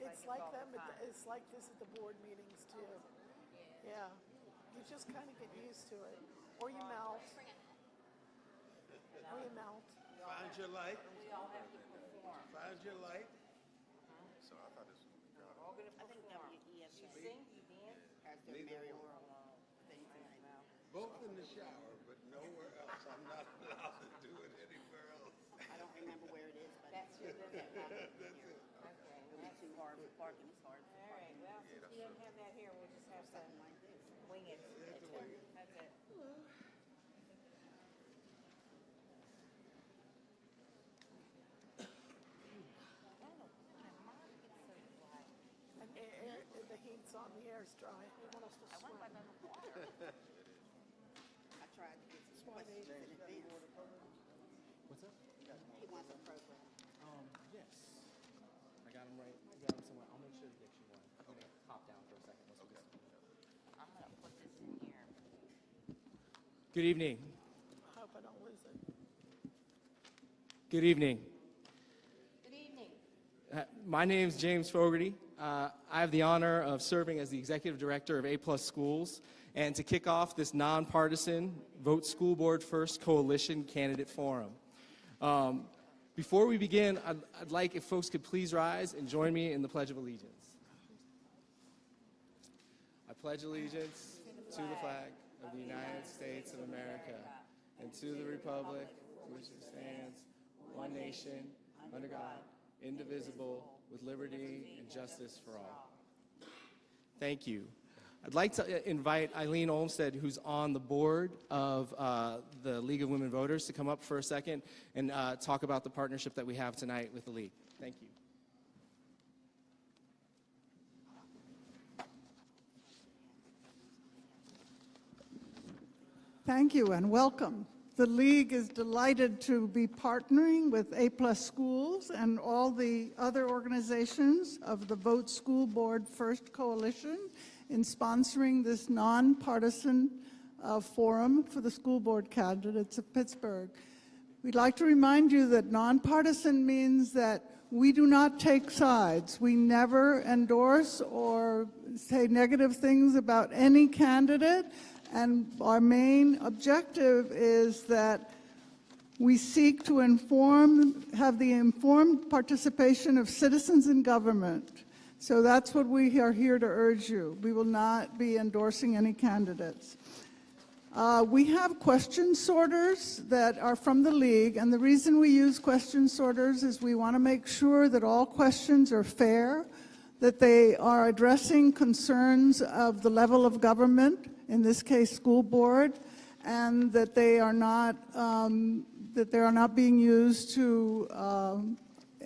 It's like them. It's like this at the board meetings too. Yeah, you just kind of get used to it, or you melt. Or you melt. Find your light. We all have to perform. Find your light. So I thought this was We're all going to perform. You sing, you dance. Has their mayoral thing tonight. Both in the shower, but nowhere else. I'm not allowed to do it anywhere else. I don't remember where it is, but That's your limit. That's it. Okay. it'll be too hard for parking. It's hard for All right, well, since we don't have that here, we'll just have to something like this. wing it. That's it. And the heat's on, the air's dry. They want us to sweat. I tried to get some questions in advance. What's up? He wants a program. Yes. I got him right. I got him somewhere. I'll make sure to get you one. I'm gonna hop down for a second. I'm going to put this in here. Good evening. I hope I don't lose it. Good evening. Good evening. My name is James Fogarty. I have the honor of serving as the executive director of A+ Schools, and to kick off this nonpartisan Vote School Board First Coalition Candidate Forum. Before we begin, I'd like if folks could please rise and join me in the Pledge of Allegiance. I pledge allegiance to the flag of the United States of America and to the republic for which it stands, one nation, under God, indivisible, with liberty and justice for all. Thank you. I'd like to invite Eileen Olmstead, who's on the board of the League of Women Voters, to come up for a second and talk about the partnership that we have tonight with the League. Thank you. Thank you and welcome. The League is delighted to be partnering with A+ Schools and all the other organizations of the Vote School Board First Coalition in sponsoring this nonpartisan forum for the school board candidates of Pittsburgh. We'd like to remind you that nonpartisan means that we do not take sides. We never endorse or say negative things about any candidate. And our main objective is that we seek to have the informed participation of citizens in government. So that's what we are here to urge you. We will not be endorsing any candidates. We have question sorters that are from the League, and the reason we use question sorters is we want to make sure that all questions are fair, that they are addressing concerns of the level of government, in this case school board, and that they are not being used to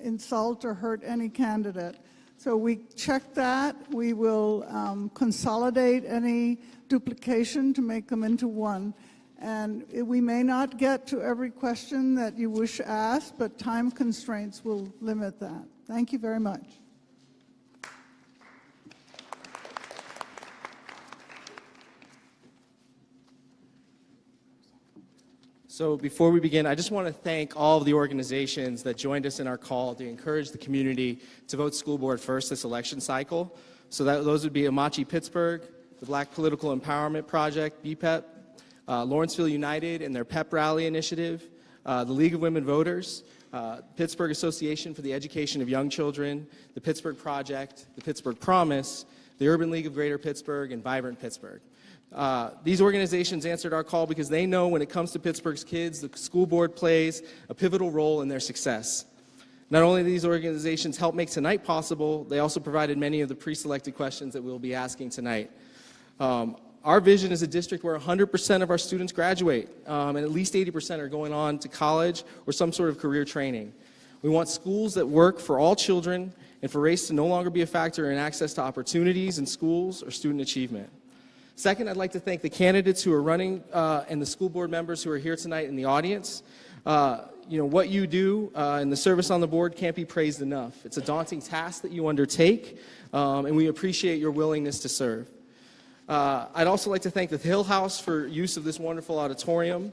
insult or hurt any candidate. So we check that. We will consolidate any duplication to make them into one. And we may not get to every question that you wish asked, but time constraints will limit that. Thank you very much. So before we begin, I just want to thank all of the organizations that joined us in our call to encourage the community to vote school board first this election cycle. So those would be Amachi Pittsburgh, the Black Political Empowerment Project, BPEP, Lawrenceville United and their PEP Rally Initiative, the League of Women Voters, Pittsburgh Association for the Education of Young Children, the Pittsburgh Project, the Pittsburgh Promise, the Urban League of Greater Pittsburgh, and Vibrant Pittsburgh. These organizations answered our call because they know when it comes to Pittsburgh's kids, the school board plays a pivotal role in their success. Not only do these organizations help make tonight possible, they also provided many of the pre-selected questions that we'll be asking tonight. Our vision is a district where 100% of our students graduate, and at least 80% are going on to college or some sort of career training. We want schools that work for all children and for race to no longer be a factor in access to opportunities in schools or student achievement. Second, I'd like to thank the candidates who are running and the school board members who are here tonight in the audience. What you do and the service on the board can't be praised enough. It's a daunting task that you undertake, and we appreciate your willingness to serve. I'd also like to thank the Hill House for use of this wonderful auditorium.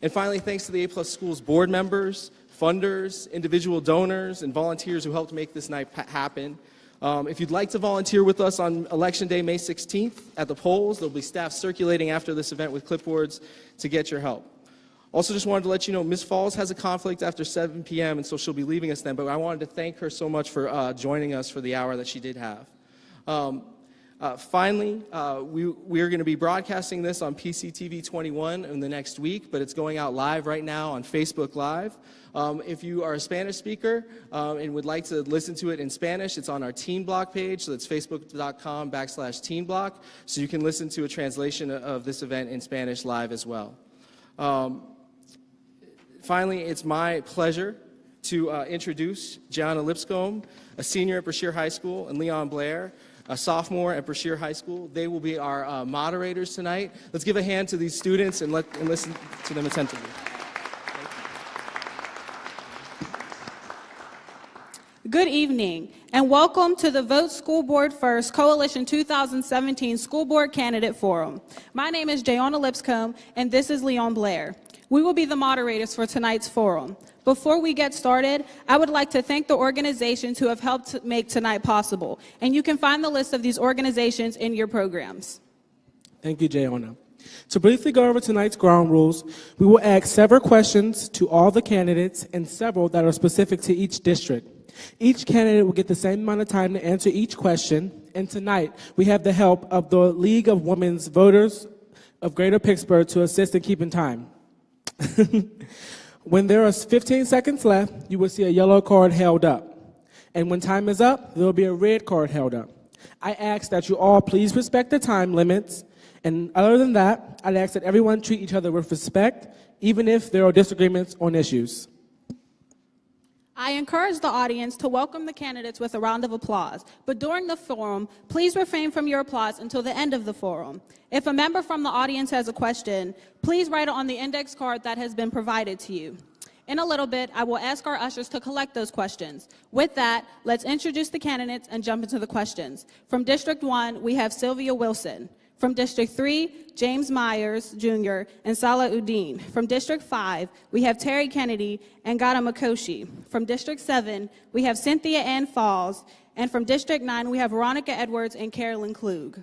And finally, thanks to the A+ Schools board members, funders, individual donors, and volunteers who helped make this night happen. If you'd like to volunteer with us on Election Day, May 16th, at the polls, there'll be staff circulating after this event with clipboards to get your help. Also, just wanted to let you know, Ms. Falls has a conflict after 7 p.m., and so she'll be leaving us then, but I wanted to thank her so much for joining us for the hour that she did have. Finally, we are going to be broadcasting this on PCTV 21 in the next week, but it's going out live right now on Facebook Live. If you are a Spanish speaker and would like to listen to it in Spanish, it's on our Teen Block page, so that's facebook.com/teenblock, so you can listen to a translation of this event in Spanish live as well. Finally, it's my pleasure to introduce Gianna Lipscomb, a senior at Brashear High School, and Leon Blair, a sophomore at Brashear High School. They will be our moderators tonight. Let's give a hand to these students and listen to them attentively. Good evening, and welcome to the Vote School Board First Coalition 2017 School Board Candidate Forum. My name is Gianna Lipscomb, and this is Leon Blair. We will be the moderators for tonight's forum. Before we get started, I would like to thank the organizations who have helped make tonight possible, and you can find the list of these organizations in your programs. Thank you, Gianna. To briefly go over tonight's ground rules, we will ask several questions to all the candidates and several that are specific to each district. Each candidate will get the same amount of time to answer each question, and tonight we have the help of the League of Women's Voters of Greater Pittsburgh to assist in keeping time. When there are 15 seconds left, you will see a yellow card held up. And when time is up, there will be a red card held up. I ask that you all please respect the time limits. And other than that, I'd ask that everyone treat each other with respect, even if there are disagreements on issues. I encourage the audience to welcome the candidates with a round of applause, but during the forum, please refrain from your applause until the end of the forum. If a member from the audience has a question, please write it on the index card that has been provided to you. In a little bit, I will ask our ushers to collect those questions. With that, let's introduce the candidates and jump into the questions. From District 1, we have Sylvia Wilson. From District 3, James Myers, Jr. and Salah Uddin. From District 5, we have Terry Kennedy and Gata Makoshi. From District 7, we have Cynthia Ann Falls. And from District 9, we have Veronica Edwards and Carolyn Klug.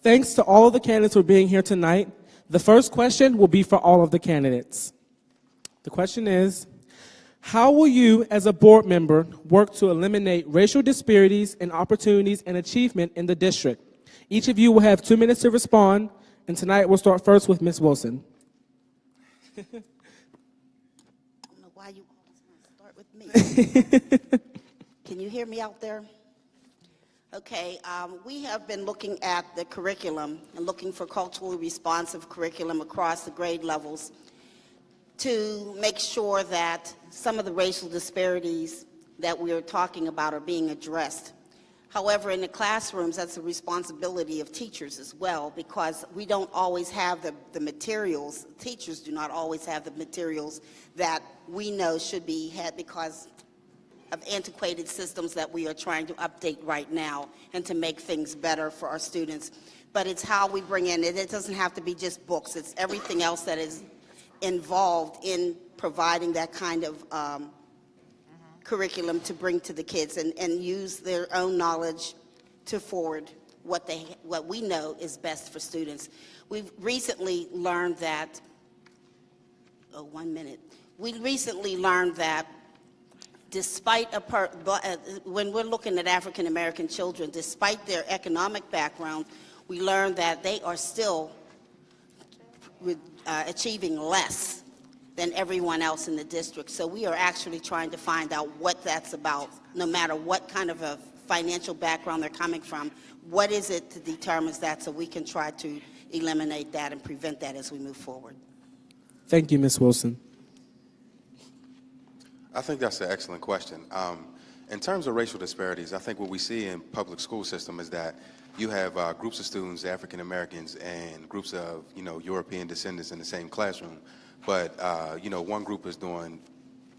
Thanks to all of the candidates for being here tonight. The first question will be for all of the candidates. The question is, how will you, as a board member, work to eliminate racial disparities in opportunities and achievement in the district? Each of you will have 2 minutes to respond, and tonight we'll start first with Ms. Wilson. I don't know why you always want to start with me. Can you hear me out there? Okay, we have been looking at the curriculum and looking for culturally responsive curriculum across the grade levels to make sure that some of the racial disparities that we are talking about are being addressed. However, in the classrooms, that's a responsibility of teachers as well, because we don't always have the materials. Teachers do not always have the materials that we know should be had because of antiquated systems that we are trying to update right now and to make things better for our students. But it's how we bring in it. It doesn't have to be just books. It's everything else that is involved in providing that kind of curriculum to bring to the kids and use their own knowledge to forward what we know is best for students. We've recently learned that, We recently learned that despite when we're looking at African American children, despite their economic background, we learned that they are still achieving less than everyone else in the district. So we are actually trying to find out what that's about, no matter what kind of a financial background they're coming from. What is it that determines that, so we can try to eliminate that and prevent that as we move forward. Thank you, Ms. Wilson. I think that's an excellent question. In terms of racial disparities, I think what we see in public school system is that you have groups of students, African Americans, and groups of European descendants in the same classroom. But one group is doing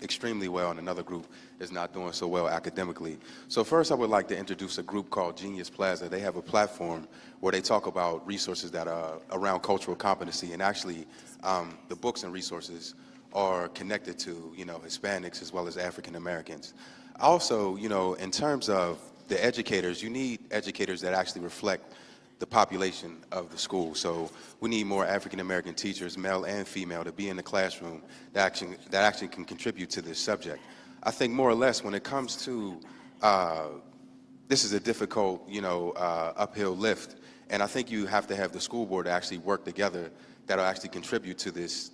extremely well and another group is not doing so well academically. So first I would like to introduce a group called Genius Plaza. They have a platform where they talk about resources that are around cultural competency, and actually the books and resources are connected to, Hispanics as well as African Americans. Also, in terms of the educators, you need educators that actually reflect the population of the school. So we need more African American teachers, male and female, to be in the classroom that actually can contribute to this subject. I think more or less when it comes to this is a difficult, uphill lift, and I think you have to have the school board actually work together that'll actually contribute to this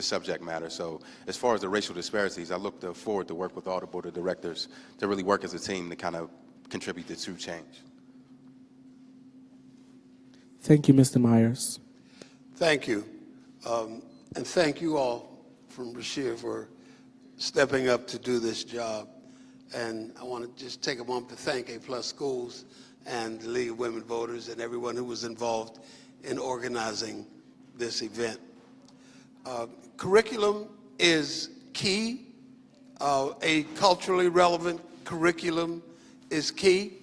subject matter. So as far as the racial disparities, I look forward to work with all the board of directors to really work as a team to kind of contribute to true change. Thank you, Mr. Myers. Thank you. And thank you all from Brashear for stepping up to do this job. And I want to just take a moment to thank A+ Schools and the League of Women Voters and everyone who was involved in organizing this event. Curriculum is key. A culturally relevant curriculum is key.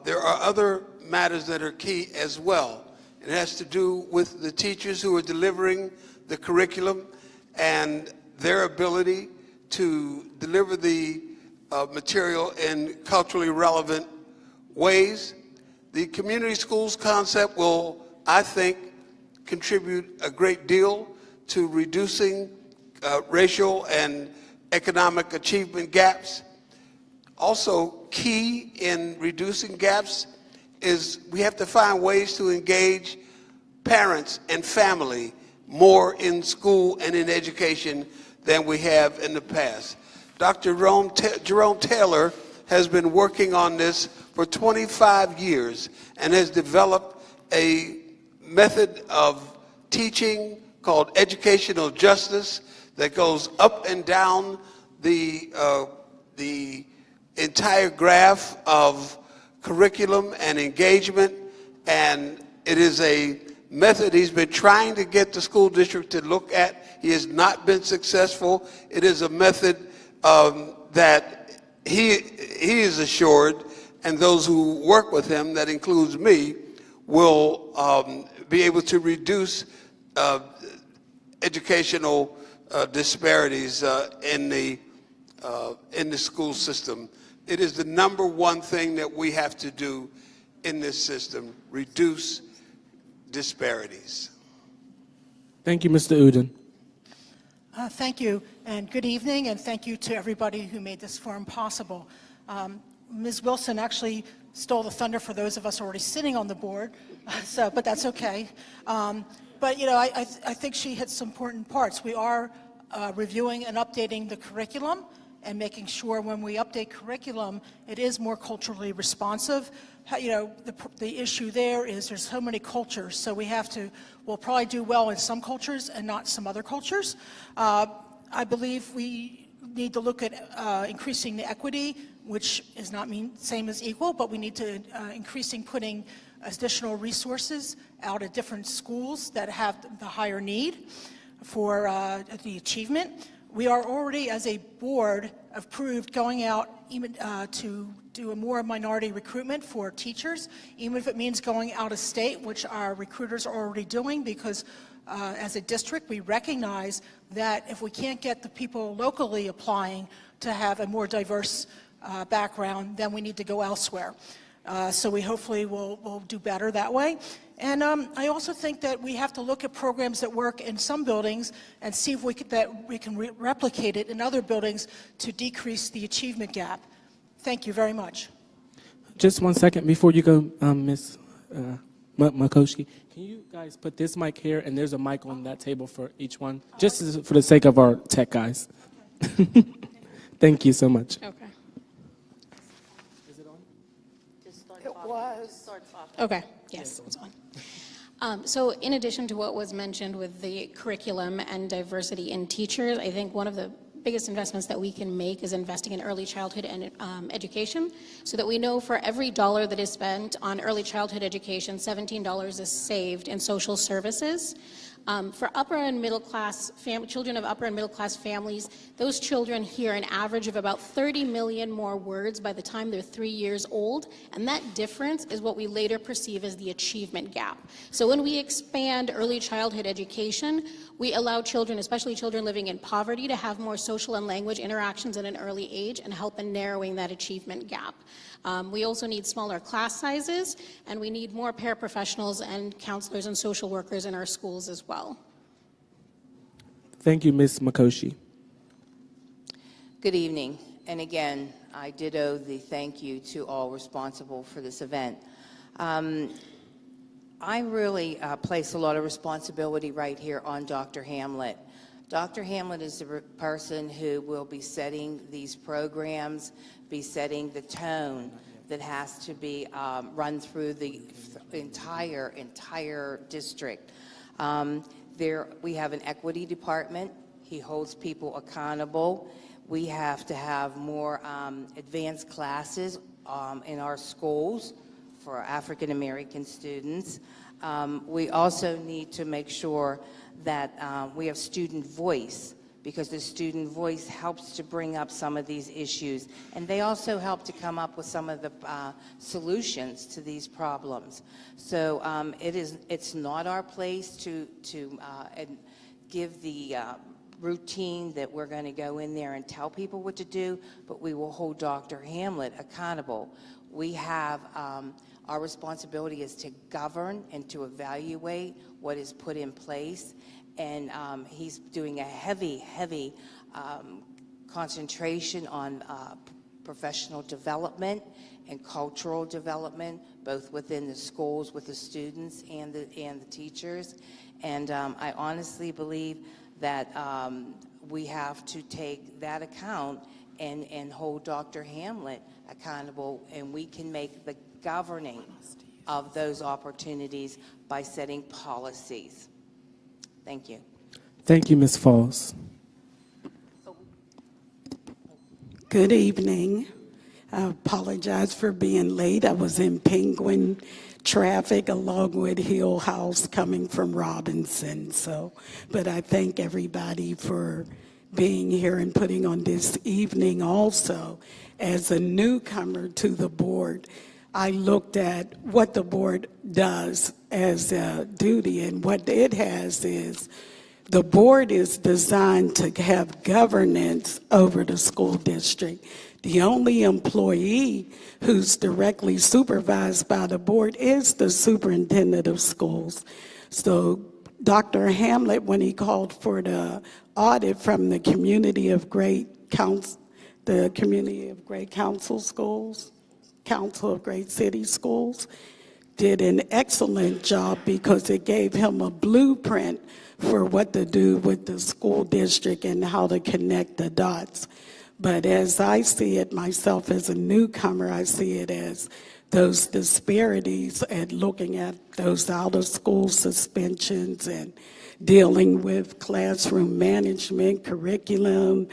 There are other matters that are key as well. It has to do with the teachers who are delivering the curriculum and their ability to deliver the material in culturally relevant ways. The community schools concept will, I think, contribute a great deal to reducing racial and economic achievement gaps. Also key in reducing gaps is we have to find ways to engage parents and family more in school and in education than we have in the past. Dr. Jerome Taylor has been working on this for 25 years and has developed a method of teaching called educational justice that goes up and down the entire graph of curriculum and engagement, and it is a method he's been trying to get the school district to look at. He has not been successful. It is a method that he is assured, and those who work with him, that includes me, will be able to reduce educational disparities in the school system. It is the number one thing that we have to do in this system, reduce disparities. Thank you, Mr. Uden. Thank you, and good evening, and thank you to everybody who made this forum possible. Ms. Wilson actually stole the thunder for those of us already sitting on the board, but that's okay. But I think she hit some important parts. We are reviewing and updating the curriculum and making sure when we update curriculum, it is more culturally responsive. The issue there is there's so many cultures, so we'll probably do well in some cultures and not some other cultures. I believe we need to look at increasing the equity, which is not same as equal, but we need to increasing putting additional resources out at different schools that have the higher need for the achievement. We are already, as a board, approved going out even to do a more minority recruitment for teachers, even if it means going out of state, which our recruiters are already doing, because as a district, we recognize that if we can't get the people locally applying to have a more diverse background, then we need to go elsewhere. So we hopefully will do better that way. And I also think that we have to look at programs that work in some buildings and see if we can replicate it in other buildings to decrease the achievement gap. Thank you very much. Just 1 second before you go, Ms. Makoski. Can you guys put this mic here, and there's a mic on that table for each one, just for the sake of our tech guys. Thank you so much. Okay. Is it on? It was. Okay. Yes, it's on. So in addition to what was mentioned with the curriculum and diversity in teachers, I think one of the biggest investments that we can make is investing in early childhood and education, so that we know for every dollar that is spent on early childhood education, $17 is saved in social services. For upper and middle class children of upper and middle class families, those children hear an average of about 30 million more words by the time they're 3 years old, and that difference is what we later perceive as the achievement gap. So when we expand early childhood education, we allow children, especially children living in poverty, to have more social and language interactions at an early age and help in narrowing that achievement gap. We also need smaller class sizes, and we need more paraprofessionals and counselors and social workers in our schools as well. Thank you, Ms. Makoshi. Good evening. And again, I did owe the thank you to all responsible for this event. I really place a lot of responsibility right here on Dr. Hamlet. Dr. Hamlet is the person who will be setting these programs, be setting the tone that has to be run through the entire district. We have an equity department. He holds people accountable. We have to have more advanced classes in our schools for African American students. We also need to make sure that we have student voice, because the student voice helps to bring up some of these issues, and they also help to come up with some of the solutions to these problems. So it's not our place to give the routine that we're going to go in there and tell people what to do, but we will hold Dr. Hamlet accountable. We have our responsibility is to govern and to evaluate what is put in place, and he's doing a heavy concentration on professional development and cultural development, both within the schools with the students and the teachers. And I honestly believe that we have to take that account and hold Dr. Hamlet accountable, and we can make the governing of those opportunities by setting policies. Thank you. Thank you, Ms. Falls. Good evening. I apologize for being late. I was in Penguin traffic along with Hill House coming from Robinson. But I thank everybody for being here and putting on this evening. Also, as a newcomer to the board, I looked at what the board does as a duty, and what it has is the board is designed to have governance over the school district. The only employee who's directly supervised by the board is the superintendent of schools. So Dr. Hamlet, when he called for the audit from the Community of Great Council, the Community of Great Council Schools, Council of Great City Schools, did an excellent job because it gave him a blueprint for what to do with the school district and how to connect the dots. But as I see it myself as a newcomer, I see it as those disparities and looking at those out-of-school suspensions and dealing with classroom management, curriculum,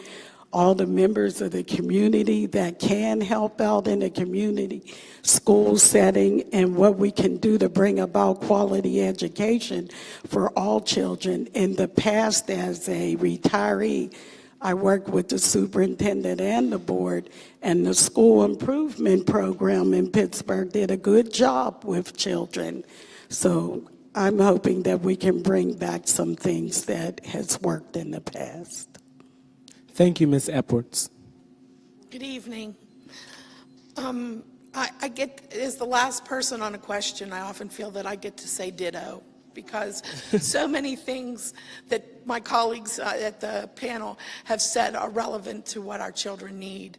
all the members of the community that can help out in the community school setting, and what we can do to bring about quality education for all children. In the past, as a retiree, I worked with the superintendent and the board, and the school improvement program in Pittsburgh did a good job with children. So I'm hoping that we can bring back some things that has worked in the past. Thank you, Ms. Epwords. Good evening. I get, as the last person on a question, I often feel that I get to say ditto, because so many things that my colleagues at the panel have said are relevant to what our children need.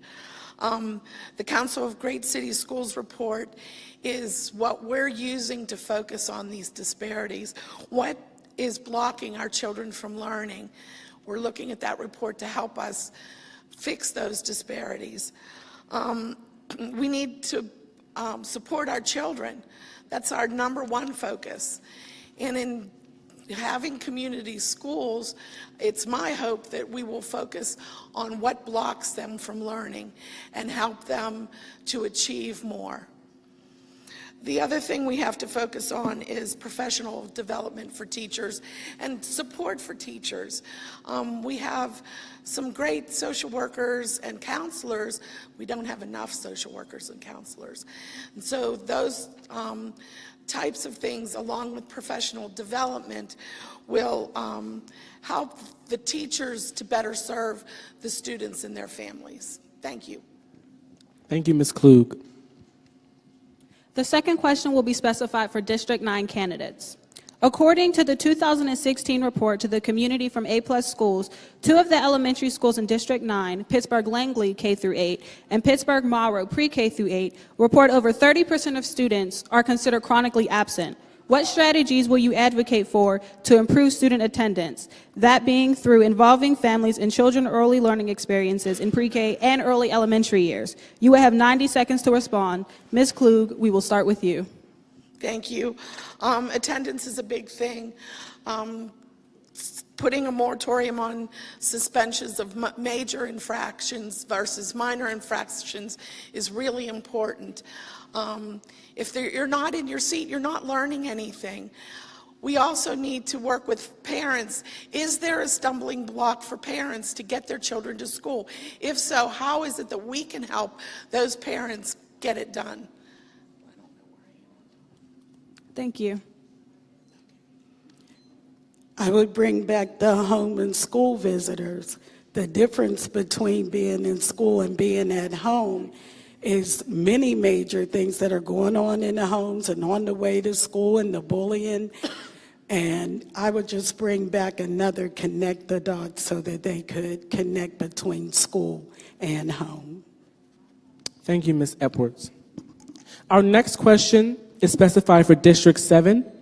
The Council of Great City Schools report is what we're using to focus on these disparities. What is blocking our children from learning? We're looking at that report to help us fix those disparities. We need to support our children. That's our #1 focus. And in having community schools, it's my hope that we will focus on what blocks them from learning and help them to achieve more. The other thing we have to focus on is professional development for teachers and support for teachers. We have some great social workers and counselors. We don't have enough social workers and counselors. And so those types of things, along with professional development, will help the teachers to better serve the students and their families. Thank you. Thank you, Ms. Klug. The second question will be specified for District 9 candidates. According to the 2016 report to the community from A+ schools, 2 of the elementary schools in District 9, Pittsburgh Langley K-8 and Pittsburgh Morrow Pre-K-8, report over 30% of students are considered chronically absent. What strategies will you advocate for to improve student attendance? That being through involving families in children early learning experiences in pre-K and early elementary years. You will have 90 seconds to respond. Ms. Klug, we will start with you. Thank you. Attendance is a big thing. Putting a moratorium on suspensions of major infractions versus minor infractions is really important. If you're not in your seat, you're not learning anything. We also need to work with parents. Is there a stumbling block for parents to get their children to school? If so, how is it that we can help those parents get it done? Thank you. I would bring back the home and school visitors. The difference between being in school and being at home is many major things that are going on in the homes and on the way to school and the bullying. And I would just bring back another connect the dots so that they could connect between school and home. Thank you, Ms. Epwords. Our next question is specified for District 7.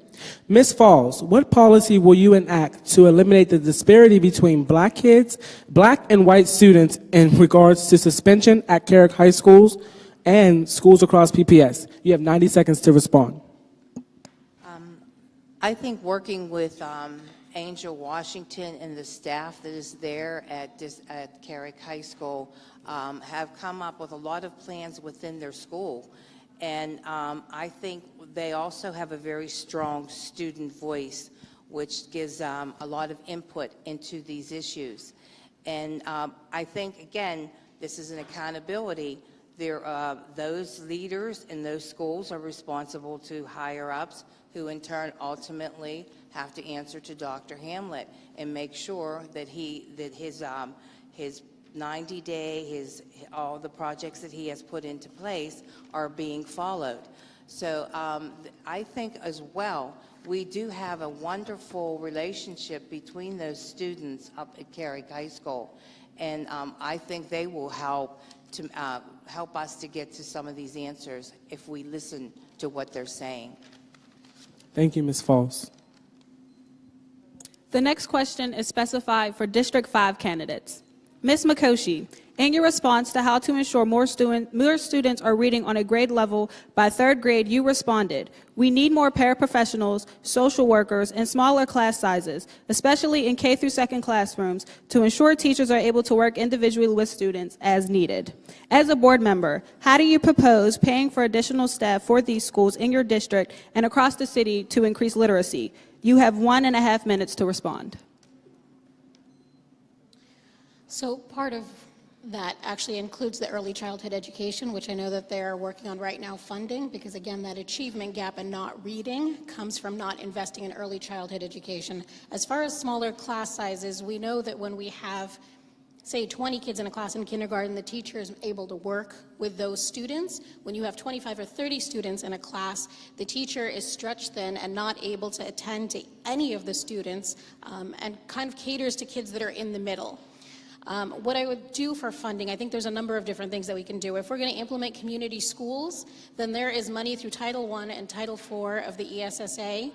Ms. Falls, what policy will you enact to eliminate the disparity between black kids, black and white students in regards to suspension at Carrick High Schools and schools across PPS? You have 90 seconds to respond. I think working with Angel Washington and the staff that is there at Carrick High School have come up with a lot of plans within their school. And I think they also have a very strong student voice, which gives a lot of input into these issues. And I think, again, this is an accountability. Those leaders in those schools are responsible to higher-ups, who in turn ultimately have to answer to Dr. Hamlet and make sure that his 90-day, all the projects that he has put into place are being followed. So I think as well, we do have a wonderful relationship between those students up at Carrick High School. And I think they will help us to get to some of these answers if we listen to what they're saying. Thank you, Ms. Falls. The next question is specified for District 5 candidates. Ms. Mikoshi, in your response to how to ensure more students are reading on a grade level by 3rd grade, you responded, "We need more paraprofessionals, social workers, and smaller class sizes, especially in K through 2nd classrooms, to ensure teachers are able to work individually with students as needed." As a board member, how do you propose paying for additional staff for these schools in your district and across the city to increase literacy? You have 1.5 minutes to respond. So part of that actually includes the early childhood education, which I know that they're working on right now funding, because again, that achievement gap and not reading comes from not investing in early childhood education. As far as smaller class sizes, we know that when we have, say, 20 kids in a class in kindergarten, the teacher is able to work with those students. When you have 25 or 30 students in a class, the teacher is stretched thin and not able to attend to any of the students and kind of caters to kids that are in the middle. What I would do for funding, I think there's a number of different things that we can do. If we're going to implement community schools, then there is money through Title I and Title IV of the ESSA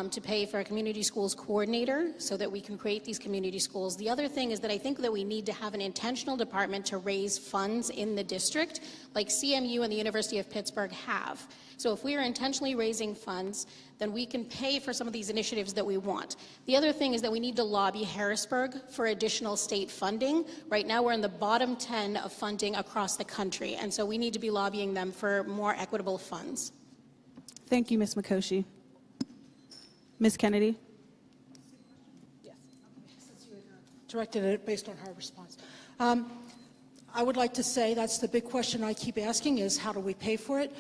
to pay for a community schools coordinator so that we can create these community schools. The other thing is that I think that we need to have an intentional department to raise funds in the district, like CMU and the University of Pittsburgh have. So if we are intentionally raising funds, then we can pay for some of these initiatives that we want. The other thing is that we need to lobby Harrisburg for additional state funding. Right now we're in the bottom 10 of funding across the country, and so we need to be lobbying them for more equitable funds. Thank you, Ms. McCoshie. Ms. Kennedy? Directed it based on her response. I would like to say that's the big question I keep asking is how do we pay for it?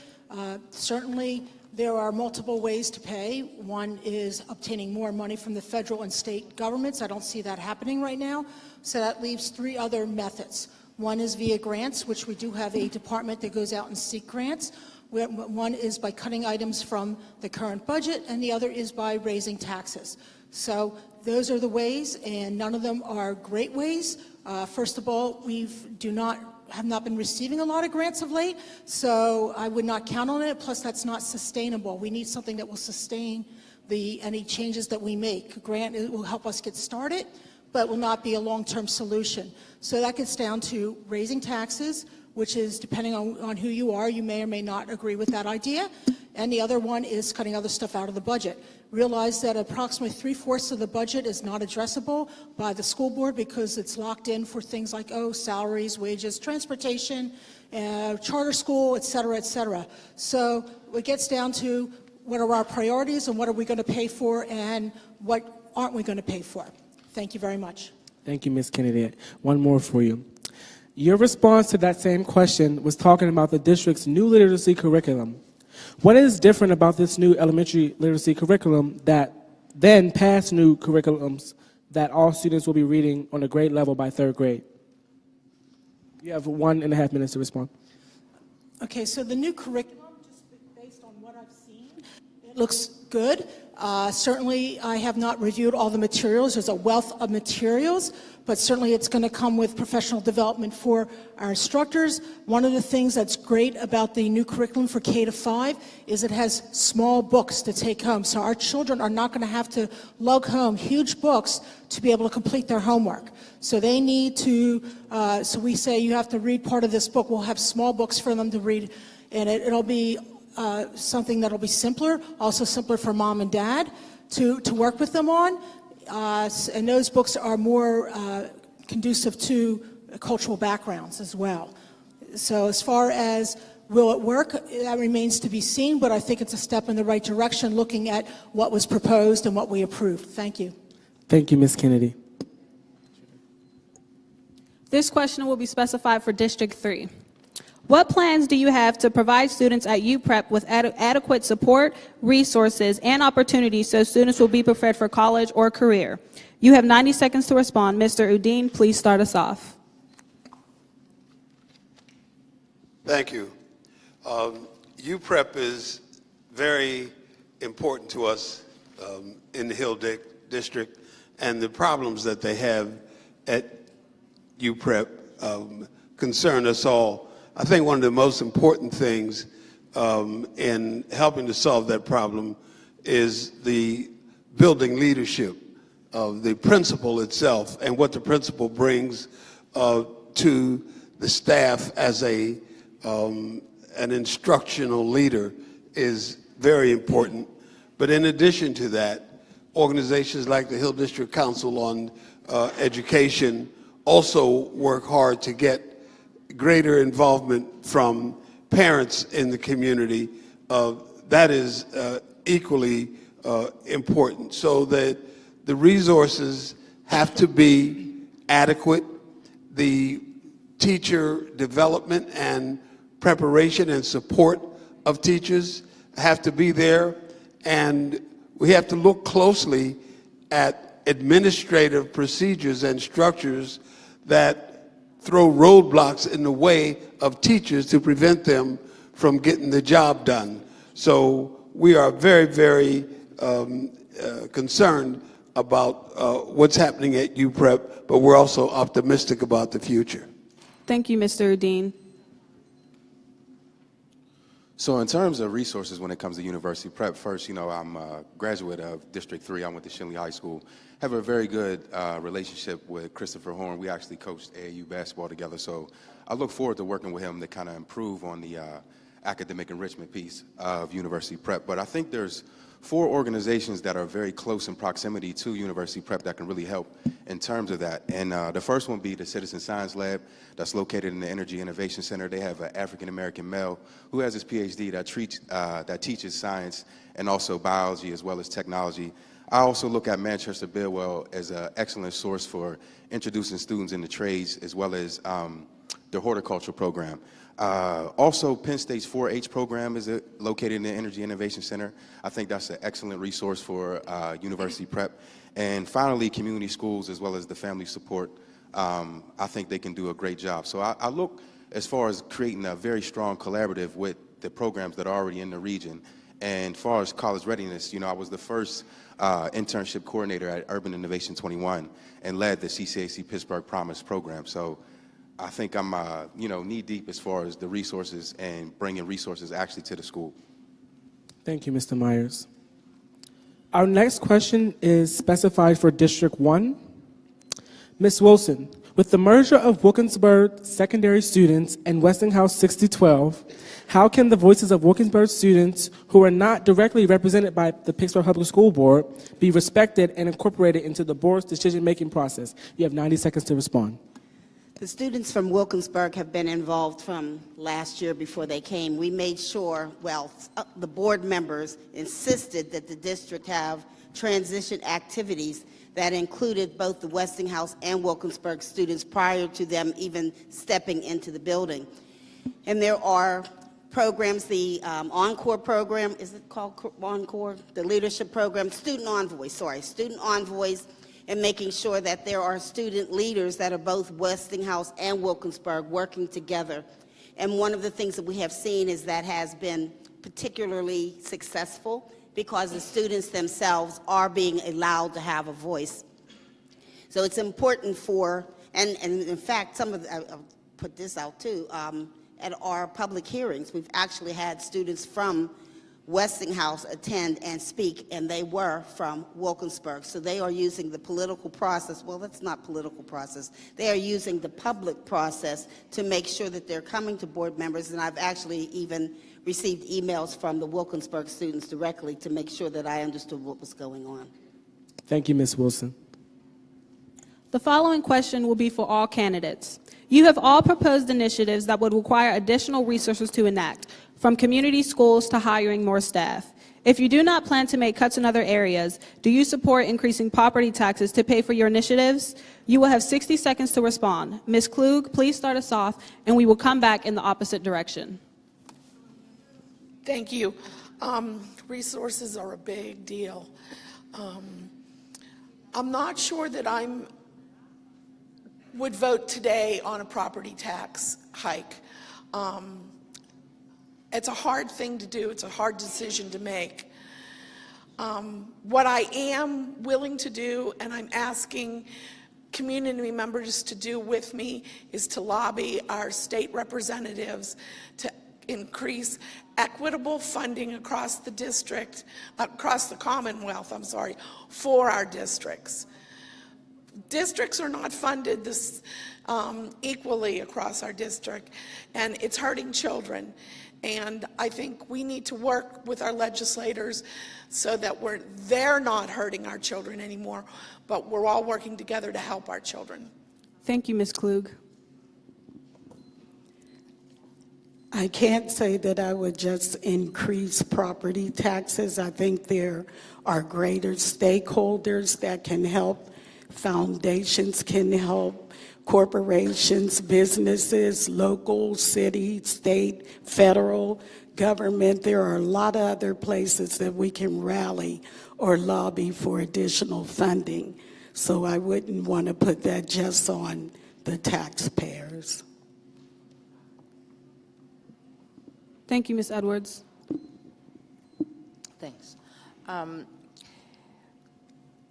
Certainly, there are multiple ways to pay. One is obtaining more money from the federal and state governments. I don't see that happening right now. So that leaves three other methods. One is via grants, which we do have a department that goes out and seek grants. One is by cutting items from the current budget, and the other is by raising taxes. So those are the ways, and none of them are great ways. First of all, have not been receiving a lot of grants of late, so I would not count on it. Plus, that's not sustainable. We need something that will sustain any changes that we make. A grant will help us get started, but will not be a long-term solution. So that gets down to raising taxes, which is depending on who you are, you may or may not agree with that idea. And the other one is cutting other stuff out of the budget. Realize that approximately 3/4 of the budget is not addressable by the school board because it's locked in for things like, salaries, wages, transportation, charter school, et cetera, et cetera. So it gets down to what are our priorities and what are we going to pay for and what aren't we going to pay for. Thank you very much. Thank you, Ms. Kennedy. One more for you. Your response to that same question was talking about the district's new literacy curriculum. What is different about this new elementary literacy curriculum than past new curriculums that all students will be reading on a grade level by 3rd grade? You have 1.5 minutes to respond. Okay, so the new curriculum, just based on what I've seen, it looks good. Certainly, I have not reviewed all the materials. There's a wealth of materials, but certainly it's going to come with professional development for our instructors. One of the things that's great about the new curriculum for K-5 is it has small books to take home. So our children are not going to have to lug home huge books to be able to complete their homework. So they need to, so we say you have to read part of this book. We'll have small books for them to read, and it'll be something that'll be simpler, also simpler for mom and dad to work with them on. And those books are more conducive to cultural backgrounds as well. So as far as will it work, that remains to be seen, but I think it's a step in the right direction looking at what was proposed and what we approved. Thank you. Thank you, Ms. Kennedy. This question will be specified for District 3. What plans do you have to provide students at UPrep with adequate support, resources, and opportunities so students will be prepared for college or career? You have 90 seconds to respond. Mr. Udine, please start us off. Thank you. UPrep is very important to us in the Hill District, and the problems that they have at UPrep concern us all. I think one of the most important things in helping to solve that problem is the building leadership of the principal itself and what the principal brings to the staff as an instructional leader is very important. But in addition to that, organizations like the Hill District Council on Education also work hard to get greater involvement from parents in the community. That is equally important, so that the resources have to be adequate. The teacher development and preparation and support of teachers have to be there, and we have to look closely at administrative procedures and structures that throw roadblocks in the way of teachers to prevent them from getting the job done. So we are very, very concerned about what's happening at UPrep, but we're also optimistic about the future. Thank you, Mr. Udine. So in terms of resources when it comes to university prep, first, I'm a graduate of District 3. I went to Shinley High School. Have a very good relationship with Christopher Horn. We actually coached AAU basketball together, so I look forward to working with him to kind of improve on the academic enrichment piece of university prep. But I think there's 4 organizations that are very close in proximity to University Prep that can really help in terms of that. And the first one be the Citizen Science Lab that's located in the Energy Innovation Center. They have an African-American male who has his PhD that teaches science and also biology as well as technology. I also look at Manchester Bidwell as an excellent source for introducing students in the trades as well as the horticulture program. Also, Penn State's 4-H program is located in the Energy Innovation Center. I think that's an excellent resource for University Prep. And finally, community schools as well as the family support. I think they can do a great job. So I look as far as creating a very strong collaborative with the programs that are already in the region. And as far as college readiness, I was the first internship coordinator at Urban Innovation 21 and led the CCAC Pittsburgh Promise program. So I think I'm, knee deep as far as the resources and bringing resources actually to the school. Thank you, Mr. Myers. Our next question is specified for District 1. Ms. Wilson, with the merger of Wilkinsburg secondary students and Westinghouse 6012, how can the voices of Wilkinsburg students who are not directly represented by the Pittsburgh Public School Board be respected and incorporated into the board's decision-making process? You have 90 seconds to respond. The students from Wilkinsburg have been involved from last year before they came. We made sure, the board members insisted that the district have transition activities that included both the Westinghouse and Wilkinsburg students prior to them even stepping into the building. And there are programs, the Encore program, is it called Encore? The leadership program, student envoys, and making sure that there are student leaders that are both Westinghouse and Wilkinsburg working together. And one of the things that we have seen is that has been particularly successful because the students themselves are being allowed to have a voice. So it's important and in fact, I'll put this out too, at our public hearings, we've actually had students from Westinghouse attend and speak, and they were from Wilkinsburg. So they are using the political process. Well, that's not political process. They are using the public process to make sure that they're coming to board members, and I've actually even received emails from the Wilkinsburg students directly to make sure that I understood what was going on. Thank you, Ms. Wilson. The following question will be for all candidates. You have all proposed initiatives that would require additional resources to enact, from community schools to hiring more staff. If you do not plan to make cuts in other areas, do you support increasing property taxes to pay for your initiatives? You will have 60 seconds to respond. Ms. Klug, please start us off, and we will come back in the opposite direction. Thank you. Resources are a big deal. I'm not sure that I would vote today on a property tax hike. It's a hard thing to do. It's a hard decision to make. What I am willing to do, and I'm asking community members to do with me, is to lobby our state representatives to increase equitable funding across the district, across the Commonwealth, for our districts. Districts are not funded equally across our district, and it's hurting children. And I think we need to work with our legislators so that they're not hurting our children anymore, but we're all working together to help our children. Thank you, Ms. Klug. I can't say that I would just increase property taxes. I think there are greater stakeholders that can help. Foundations can help. Corporations, businesses, local, city, state, federal government. There are a lot of other places that we can rally or lobby for additional funding. So I wouldn't want to put that just on the taxpayers. Thank you, Ms. Edwards. Thanks.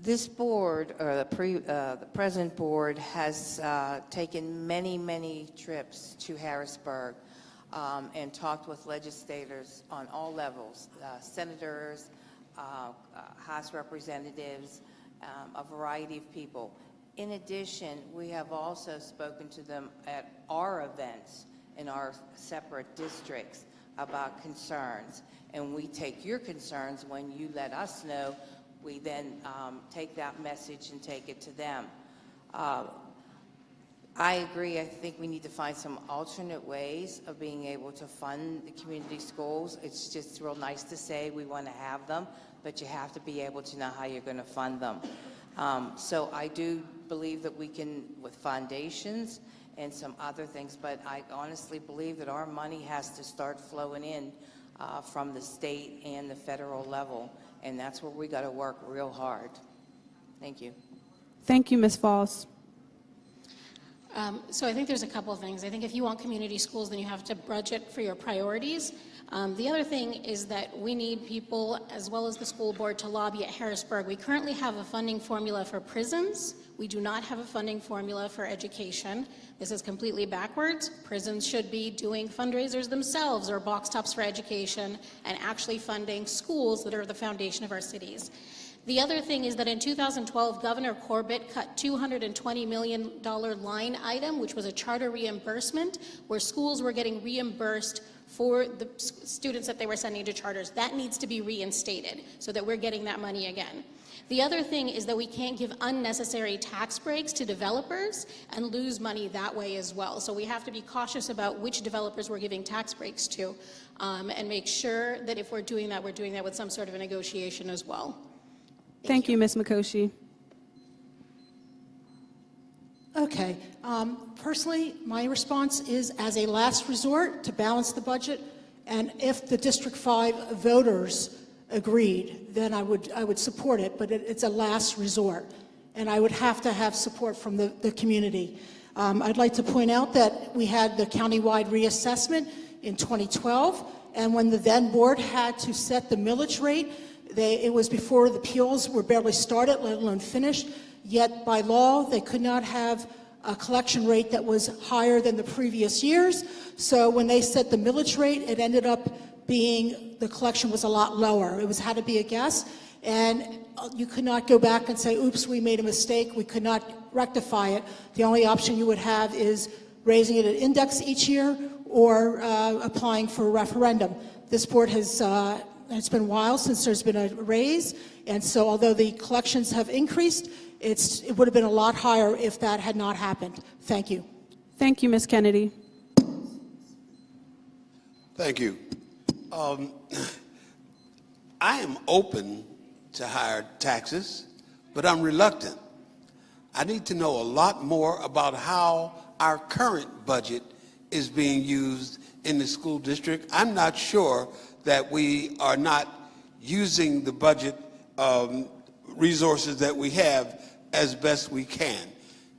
This board, or the present board, has taken many trips to Harrisburg and talked with legislators on all levels, senators, House representatives, a variety of people. In addition, we have also spoken to them at our events in our separate districts. about concerns. And we take your concerns when you let us know. We then take that message and take it to them. I agree. I think we need to find some alternate ways of being able to fund the community schools. It's just real nice to say we want to have them, but you have to be able to know how you're going to fund them. So I do believe that we can, with foundations and some other things, but I honestly believe that our money has to start flowing in from the state and the federal level, and that's where we got to work real hard. Thank you. Thank you, Ms. Falls. So I think there's a couple of things. I think if you want community schools, then you have to budget for your priorities. The other thing is that we need people, as well as the school board, to lobby at Harrisburg. We currently have a funding formula for prisons. We do not have a funding formula for education. This is completely backwards. Prisons should be doing fundraisers themselves or box tops for education and actually funding schools that are the foundation of our cities. The other thing is that in 2012, Governor Corbett cut $220 million line item, which was a charter reimbursement, where schools were getting reimbursed for the students that they were sending to charters. That needs to be reinstated so that we're getting that money again. The other thing is that we can't give unnecessary tax breaks to developers and lose money that way as well. So we have to be cautious about which developers we're giving tax breaks to and make sure that if we're doing that with some sort of a negotiation as well. Thank you, Ms. Mikoshi. Okay. Personally, my response is as a last resort to balance the budget, and if the District 5 voters agreed, then I would support it, but it's a last resort, and I would have to have support from the community. I'd like to point out that we had the countywide reassessment in 2012, and when the then board had to set the millage rate, it was before the appeals were barely started, let alone finished, yet by law they could not have a collection rate that was higher than the previous years. So when they set the millage rate, it ended up being the collection was a lot lower. It had to be a guess, and you could not go back and say, oops, we made a mistake, we could not rectify it. The only option you would have is raising it at index each year or applying for a referendum. This board has it's been a while since there's been a raise, and so although the collections have increased, it would have been a lot higher if that had not happened. Thank you. Thank you, Ms. Kennedy. Thank you. I am open to higher taxes, but I'm reluctant. I need to know a lot more about how our current budget is being used in the school district. I'm not sure that we are not using the budget resources that we have as best we can.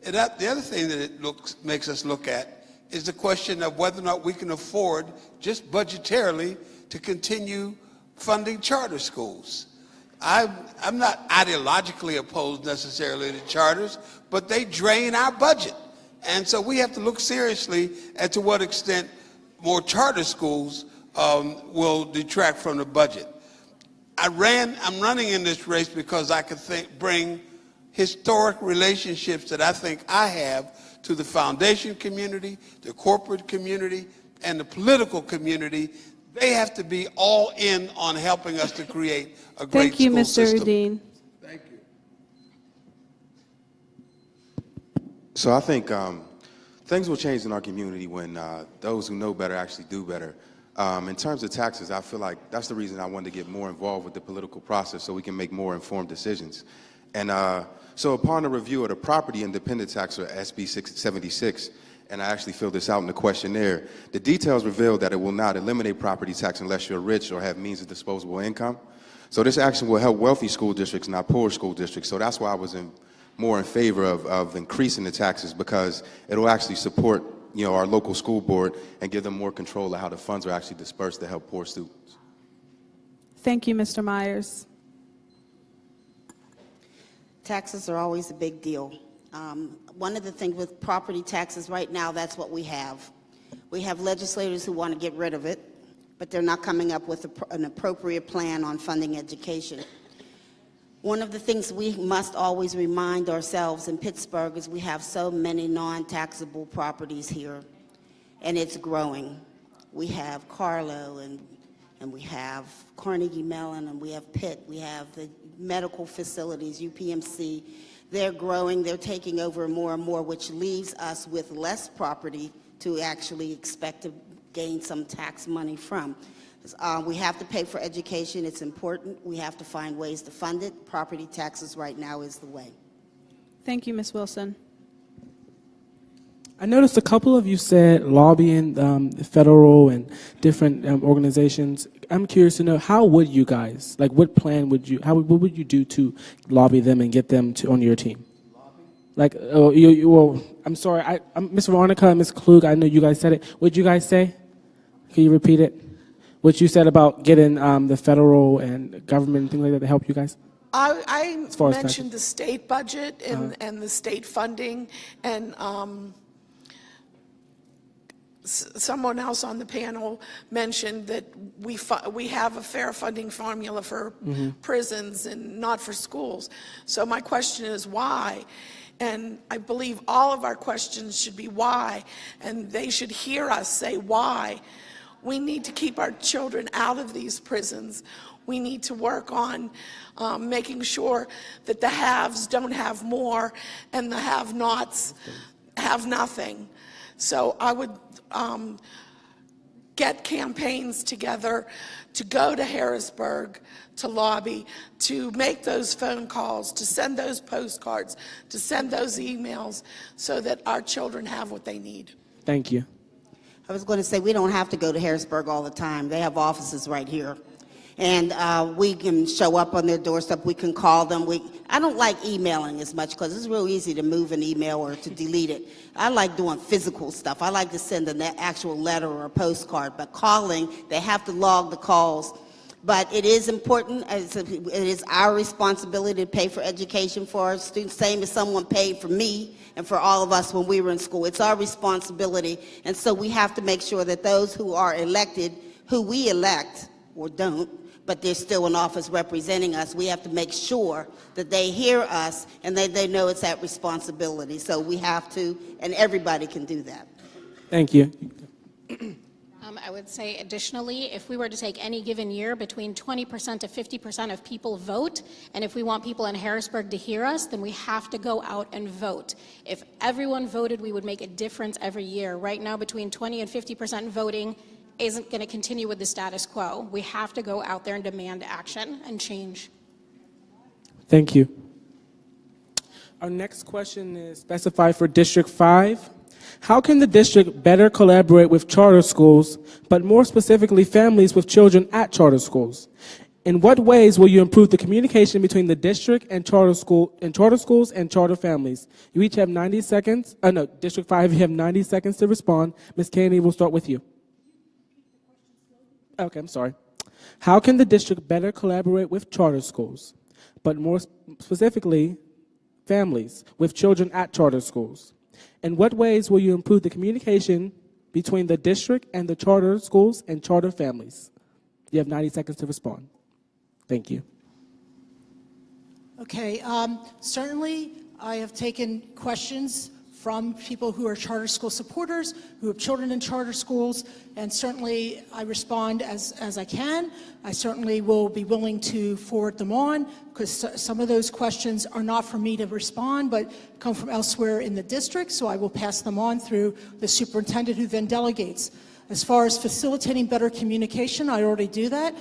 And the other thing that it makes us look at is the question of whether or not we can afford, just budgetarily, to continue funding charter schools. I'm not ideologically opposed necessarily to charters, but they drain our budget. And so we have to look seriously as to what extent more charter schools will detract from the budget. I'm running in this race because I could bring historic relationships that I think I have to the foundation community, the corporate community, and the political community. They have to be all in on helping us to create a great Thank you, school Mr. system. Udine. Thank you. So I think things will change in our community when those who know better actually do better. In terms of taxes, I feel like that's the reason I wanted to get more involved with the political process so we can make more informed decisions. And so upon a review of the property independent tax, or SB 676, and I actually filled this out in the questionnaire, the details reveal that it will not eliminate property tax unless you're rich or have means of disposable income. So this action will help wealthy school districts, not poor school districts. So that's why I was more in favor of increasing the taxes, because it will actually support our local school board and give them more control of how the funds are actually dispersed to help poor students. Thank you, Mr. Myers. Taxes are always a big deal. One of the things with property taxes right now, that's what we have. We have legislators who want to get rid of it, but they're not coming up with an appropriate plan on funding education. One of the things we must always remind ourselves in Pittsburgh is we have so many non-taxable properties here, and it's growing. we have Carlo, and we have Carnegie Mellon, and we have Pitt, we have the medical facilities, UPMC. They're growing, they're taking over more and more, which leaves us with less property to actually expect to gain some tax money from. We have to pay for education, it's important. We have to find ways to fund it. Property taxes right now is the way. Thank you, Ms. Wilson. I noticed a couple of you said lobbying the federal and different organizations. I'm curious to know, how would you guys, like what plan would you, what would you do to lobby them and get them on your team? Like, well, I'm sorry, Ms. Veronica and Ms. Klug, I know you guys said it. What did you guys say? Can you repeat it? What you said about getting the federal and government and things like that to help you guys? I mentioned the state budget and the state funding, and someone else on the panel mentioned that we have a fair funding formula for prisons and not for schools. So my question is why? And I believe all of our questions should be why, and they should hear us say why. We need to keep our children out of these prisons. We need to work on making sure that the haves don't have more and the have-nots have nothing. So I would get campaigns together to go to Harrisburg, to lobby, to make those phone calls, to send those postcards, to send those emails so that our children have what they need. Thank you. I was going to say, we don't have to go to Harrisburg all the time. They have offices right here. And we can show up on their doorstep. We can call them. I don't like emailing as much because it's real easy to move an email or to delete it. I like doing physical stuff. I like to send an actual letter or a postcard. But calling, they have to log the calls. But it is important. It is our responsibility to pay for education for our students, same as someone paid for me and for all of us when we were in school. It's our responsibility. And so we have to make sure that those who are elected, who we elect or don't, but they're still in office representing us, we have to make sure that they hear us and they know it's that responsibility. So we have to, and everybody can do that. Thank you. I would say additionally, if we were to take any given year, between 20% to 50% of people vote, and if we want people in Harrisburg to hear us, then we have to go out and vote. If everyone voted, we would make a difference every year. Right now, between 20 and 50% voting isn't going to continue with the status quo. We have to go out there and demand action and change. Thank you. Our next question is specified for District 5. How can the district better collaborate with charter schools, but more specifically families with children at charter schools? In what ways will you improve the communication between the district and charter schools and charter families? You each have 90 seconds. No, District 5, you have 90 seconds to respond. Ms. Kennedy, we'll start with you. Okay, I'm sorry. How can the district better collaborate with charter schools, but more specifically, families with children at charter schools? In what ways will you improve the communication between the district and the charter schools and charter families? You have 90 seconds to respond. Thank you. Okay, certainly I have taken questions from people who are charter school supporters, who have children in charter schools, and certainly I respond as I can. I certainly will be willing to forward them on, because some of those questions are not for me to respond, but come from elsewhere in the district, so I will pass them on through the superintendent, who then delegates. As far as facilitating better communication, I already do that.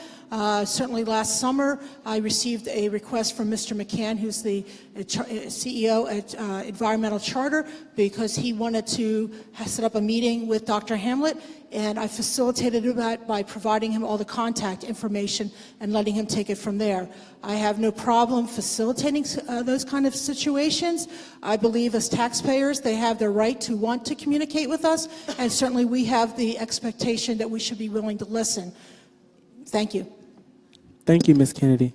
Certainly last summer, I received a request from Mr. McCann, who's the CEO at Environmental Charter, because he wanted to set up a meeting with Dr. Hamlet, and I facilitated that by providing him all the contact information and letting him take it from there. I have no problem facilitating those kind of situations. I believe as taxpayers, they have the right to want to communicate with us, and certainly we have the expectation that we should be willing to listen. Thank you. Thank you, Ms. Kennedy.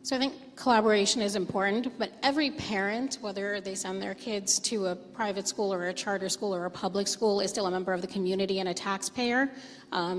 So I think collaboration is important, but every parent, whether they send their kids to a private school or a charter school or a public school, is still a member of the community and a taxpayer.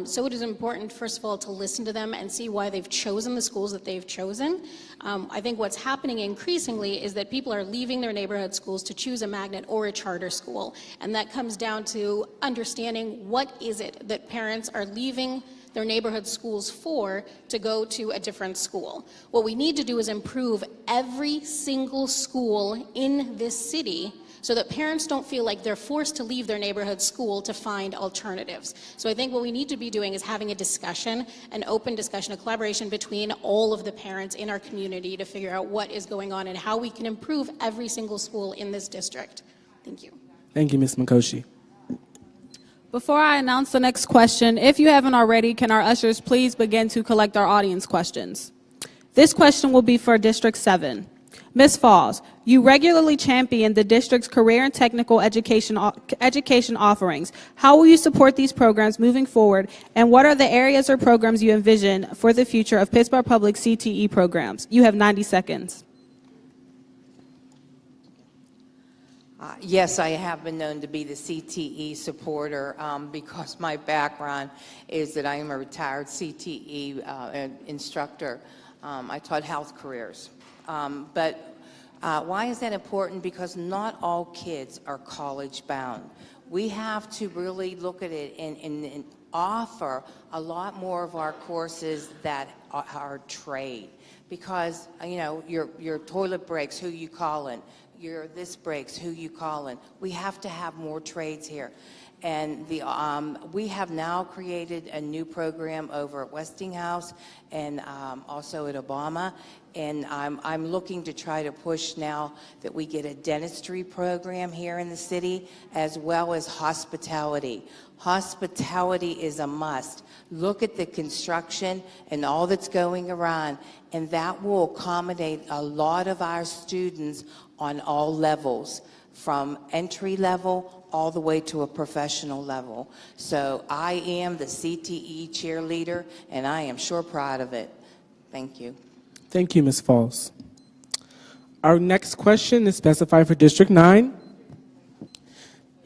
So it is important, first of all, to listen to them and see why they've chosen the schools that they've chosen. I think what's happening increasingly is that people are leaving their neighborhood schools to choose a magnet or a charter school. And that comes down to understanding what is it that parents are leaving their neighborhood schools for to go to a different school. What we need to do is improve every single school in this city so that parents don't feel like they're forced to leave their neighborhood school to find alternatives. So I think what we need to be doing is having a discussion, an open discussion, a collaboration between all of the parents in our community to figure out what is going on and how we can improve every single school in this district. Thank you. Thank you, Ms. Mikoshi. Before I announce the next question, if you haven't already, can our ushers please begin to collect our audience questions? This question will be for District 7. Ms. Falls, you regularly champion the district's career and technical education offerings. How will you support these programs moving forward, and what are the areas or programs you envision for the future of Pittsburgh Public CTE programs? You have 90 seconds. Yes, I have been known to be the CTE supporter because my background is that I am a retired CTE instructor. I taught health careers. But why is that important? Because not all kids are college bound. We have to really look at it and offer a lot more of our courses that are trade. Because, you know, your toilet breaks, who you calling? Your this breaks, who you calling? We have to have more trades here. And we have now created a new program over at Westinghouse and also at Obama. And I'm looking to try to push now that we get a dentistry program here in the city, as well as hospitality. Hospitality is a must. Look at the construction and all that's going around, and that will accommodate a lot of our students on all levels, from entry level all the way to a professional level. So I am the CTE cheerleader, and I am sure proud of it. Thank you. Thank you, Ms. Falls. Our next question is specified for District 9.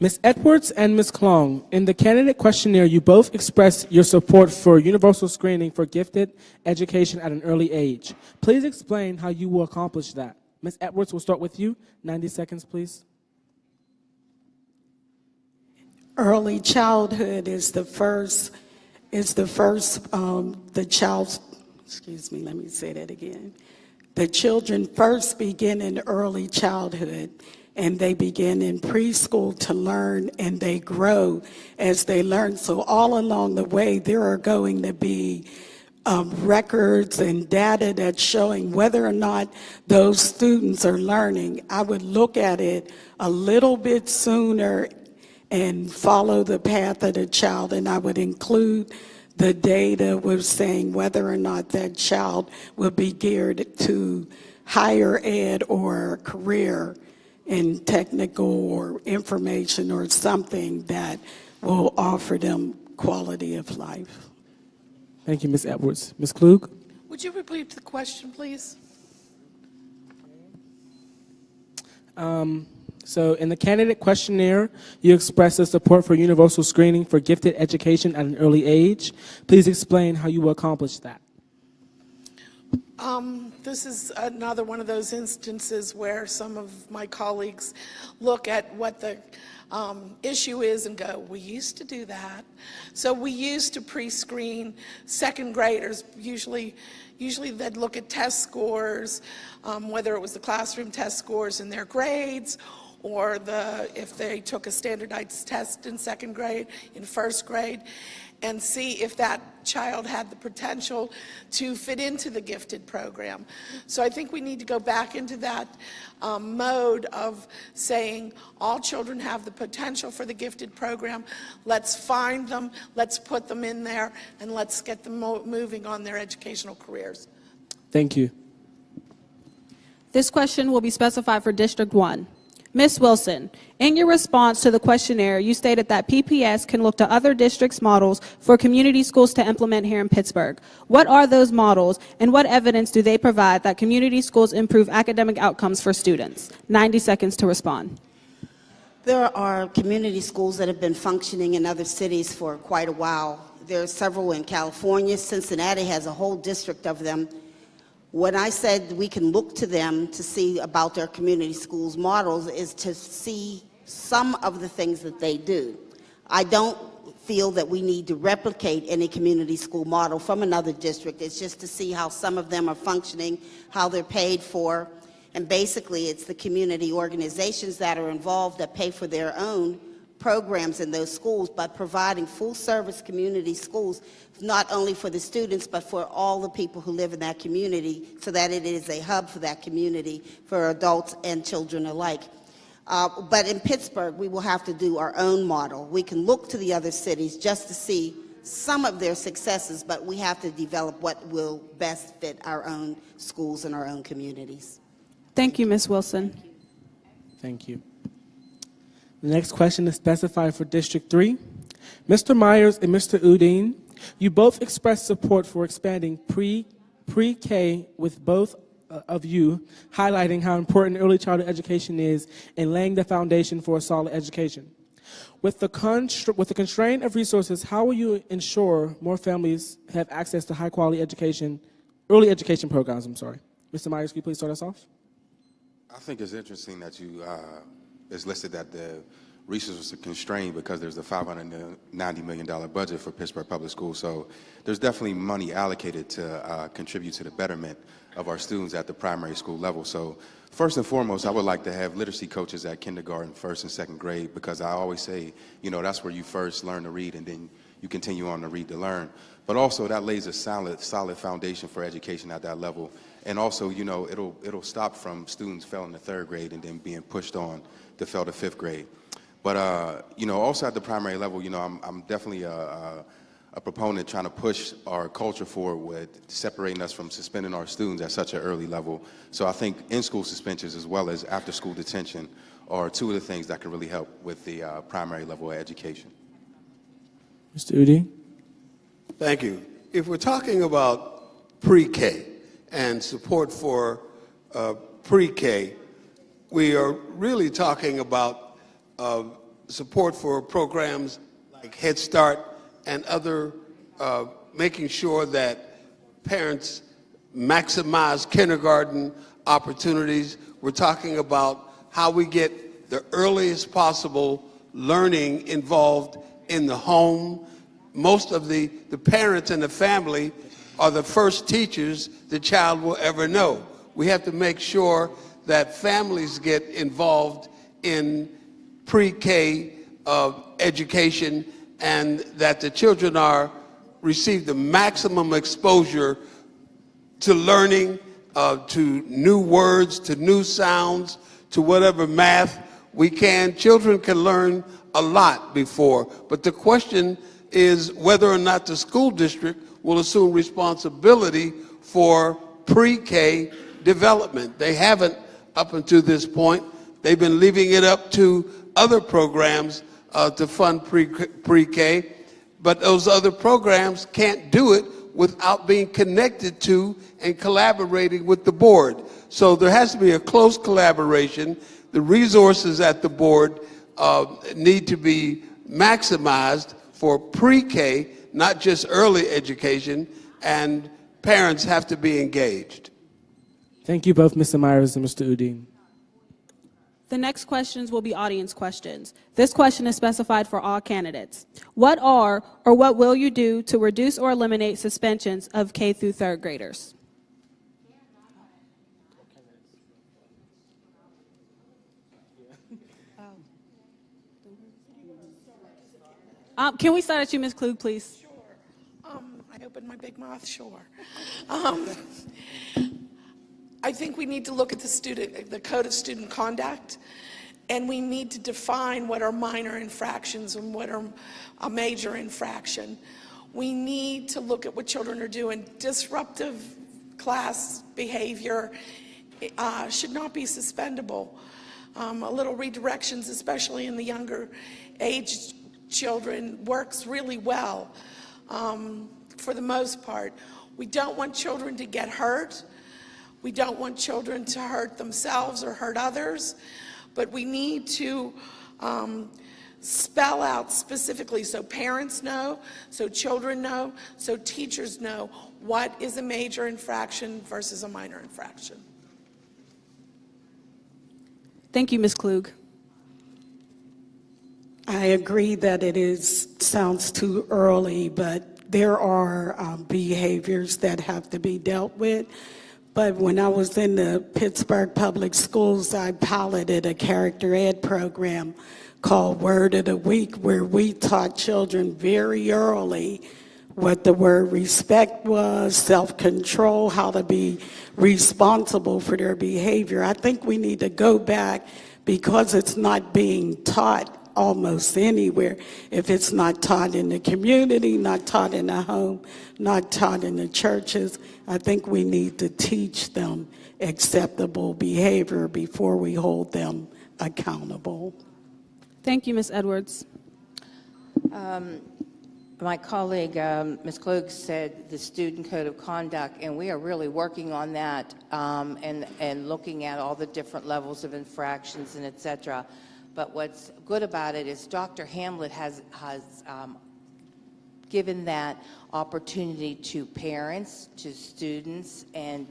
Ms. Edwards and Ms. Klong, in the candidate questionnaire, you both expressed your support for universal screening for gifted education at an early age. Please explain how you will accomplish that. Ms. Edwards, we'll start with you. 90 seconds, please. Early childhood is the children first begin in early childhood, and they begin in preschool to learn, and they grow as they learn. So all along the way, there are going to be records and data that's showing whether or not those students are learning. I would look at it a little bit sooner and follow the path of the child, and I would include the data with saying whether or not that child will be geared to higher ed or career in technical or information or something that will offer them quality of life. Thank you, Ms. Edwards. Ms. Klug? Would you repeat the question, please? So in the candidate questionnaire, you expressed the support for universal screening for gifted education at an early age. Please explain how you will accomplish that. This is another one of those instances where some of my colleagues look at what the issue is and go, we used to do that. So we used to pre-screen second graders. Usually they'd look at test scores, whether it was the classroom test scores in their grades, or if they took a standardized test in second grade, in first grade, and see if that child had the potential to fit into the gifted program. So I think we need to go back into that mode of saying all children have the potential for the gifted program. Let's find them, let's put them in there, and let's get them moving on their educational careers. Thank you. This question will be specified for District 1. Ms. Wilson, in your response to the questionnaire, you stated that PPS can look to other districts' models for community schools to implement here in Pittsburgh. What are those models, and what evidence do they provide that community schools improve academic outcomes for students? 90 seconds to respond. There are community schools that have been functioning in other cities for quite a while. There are several in California. Cincinnati has a whole district of them. When I said we can look to them to see about their community schools models is to see some of the things that they do. I don't feel that we need to replicate any community school model from another district. It's just to see how some of them are functioning, how they're paid for, and basically it's the community organizations that are involved that pay for their own programs in those schools by providing full-service community schools, not only for the students, but for all the people who live in that community, so that it is a hub for that community for adults and children alike. But in Pittsburgh, we will have to do our own model. We can look to the other cities just to see some of their successes, but we have to develop what will best fit our own schools and our own communities. Thank you, Ms. Wilson. Thank you. The next question is specified for District 3. Mr. Myers and Mr. Udine, you both expressed support for expanding pre-K with both of you, highlighting how important early childhood education is in laying the foundation for a solid education. With the constraint of resources, how will you ensure more families have access to high-quality education, early education programs, Mr. Myers, can you please start us off? I think it's interesting that you it's listed that the resources are constrained because there's a $590 million budget for Pittsburgh Public Schools. So there's definitely money allocated to contribute to the betterment of our students at the primary school level. So first and foremost, I would like to have literacy coaches at kindergarten, first and second grade, because I always say, that's where you first learn to read and then you continue on to read to learn. But also that lays a solid foundation for education at that level. And also, it'll stop from students failing the third grade and then being pushed on to fail the fifth grade. But, also at the primary level, I'm definitely a proponent trying to push our culture forward with separating us from suspending our students at such an early level. So I think in-school suspensions as well as after-school detention are two of the things that can really help with the primary level of education. Mr. Udi? Thank you. If we're talking about pre-K and support for pre-K, we are really talking about support for programs like Head Start and other, making sure that parents maximize kindergarten opportunities. We're talking about how we get the earliest possible learning involved in the home. Most of the parents and the family are the first teachers the child will ever know. We have to make sure that families get involved in pre-K education and that the children receive the maximum exposure to learning, to new words, to new sounds, to whatever math we can. Children can learn a lot before, but the question is whether or not the school district will assume responsibility for pre-K development. They haven't up until this point. They've been leaving it up to other programs to fund pre-K, but those other programs can't do it without being connected to and collaborating with the board. So there has to be a close collaboration. The resources at the board need to be maximized for pre-K, not just early education, and parents have to be engaged. Thank you both, Mr. Myers and Mr. Udine. The next questions will be audience questions. This question is specified for all candidates. What are or what will you do to reduce or eliminate suspensions of K through third graders? Can we start at you, Ms. Klug, please? Sure. I opened my big mouth, sure. I think we need to look at the Code of Student Conduct, and we need to define what are minor infractions and what are a major infraction. We need to look at what children are doing. Disruptive class behavior should not be suspendable. A little redirections, especially in the younger age children, works really well for the most part. We don't want children to get hurt. We don't want children to hurt themselves or hurt others, but we need to spell out specifically so parents know, so children know, so teachers know what is a major infraction versus a minor infraction. Thank you, Ms. Klug. I agree that sounds too early, but there are behaviors that have to be dealt with. But when I was in the Pittsburgh Public Schools, I piloted a character ed program called Word of the Week, where we taught children very early what the word respect was, self-control, how to be responsible for their behavior. I think we need to go back, because it's not being taught almost anywhere. If it's not taught in the community, not taught in the home, not taught in the churches, I think we need to teach them acceptable behavior before we hold them accountable. Thank you, Ms. Edwards. My colleague, Ms. Klug, said the student code of conduct, and we are really working on that and looking at all the different levels of infractions and et cetera. But what's good about it is Dr. Hamlet has given that opportunity to parents, to students, and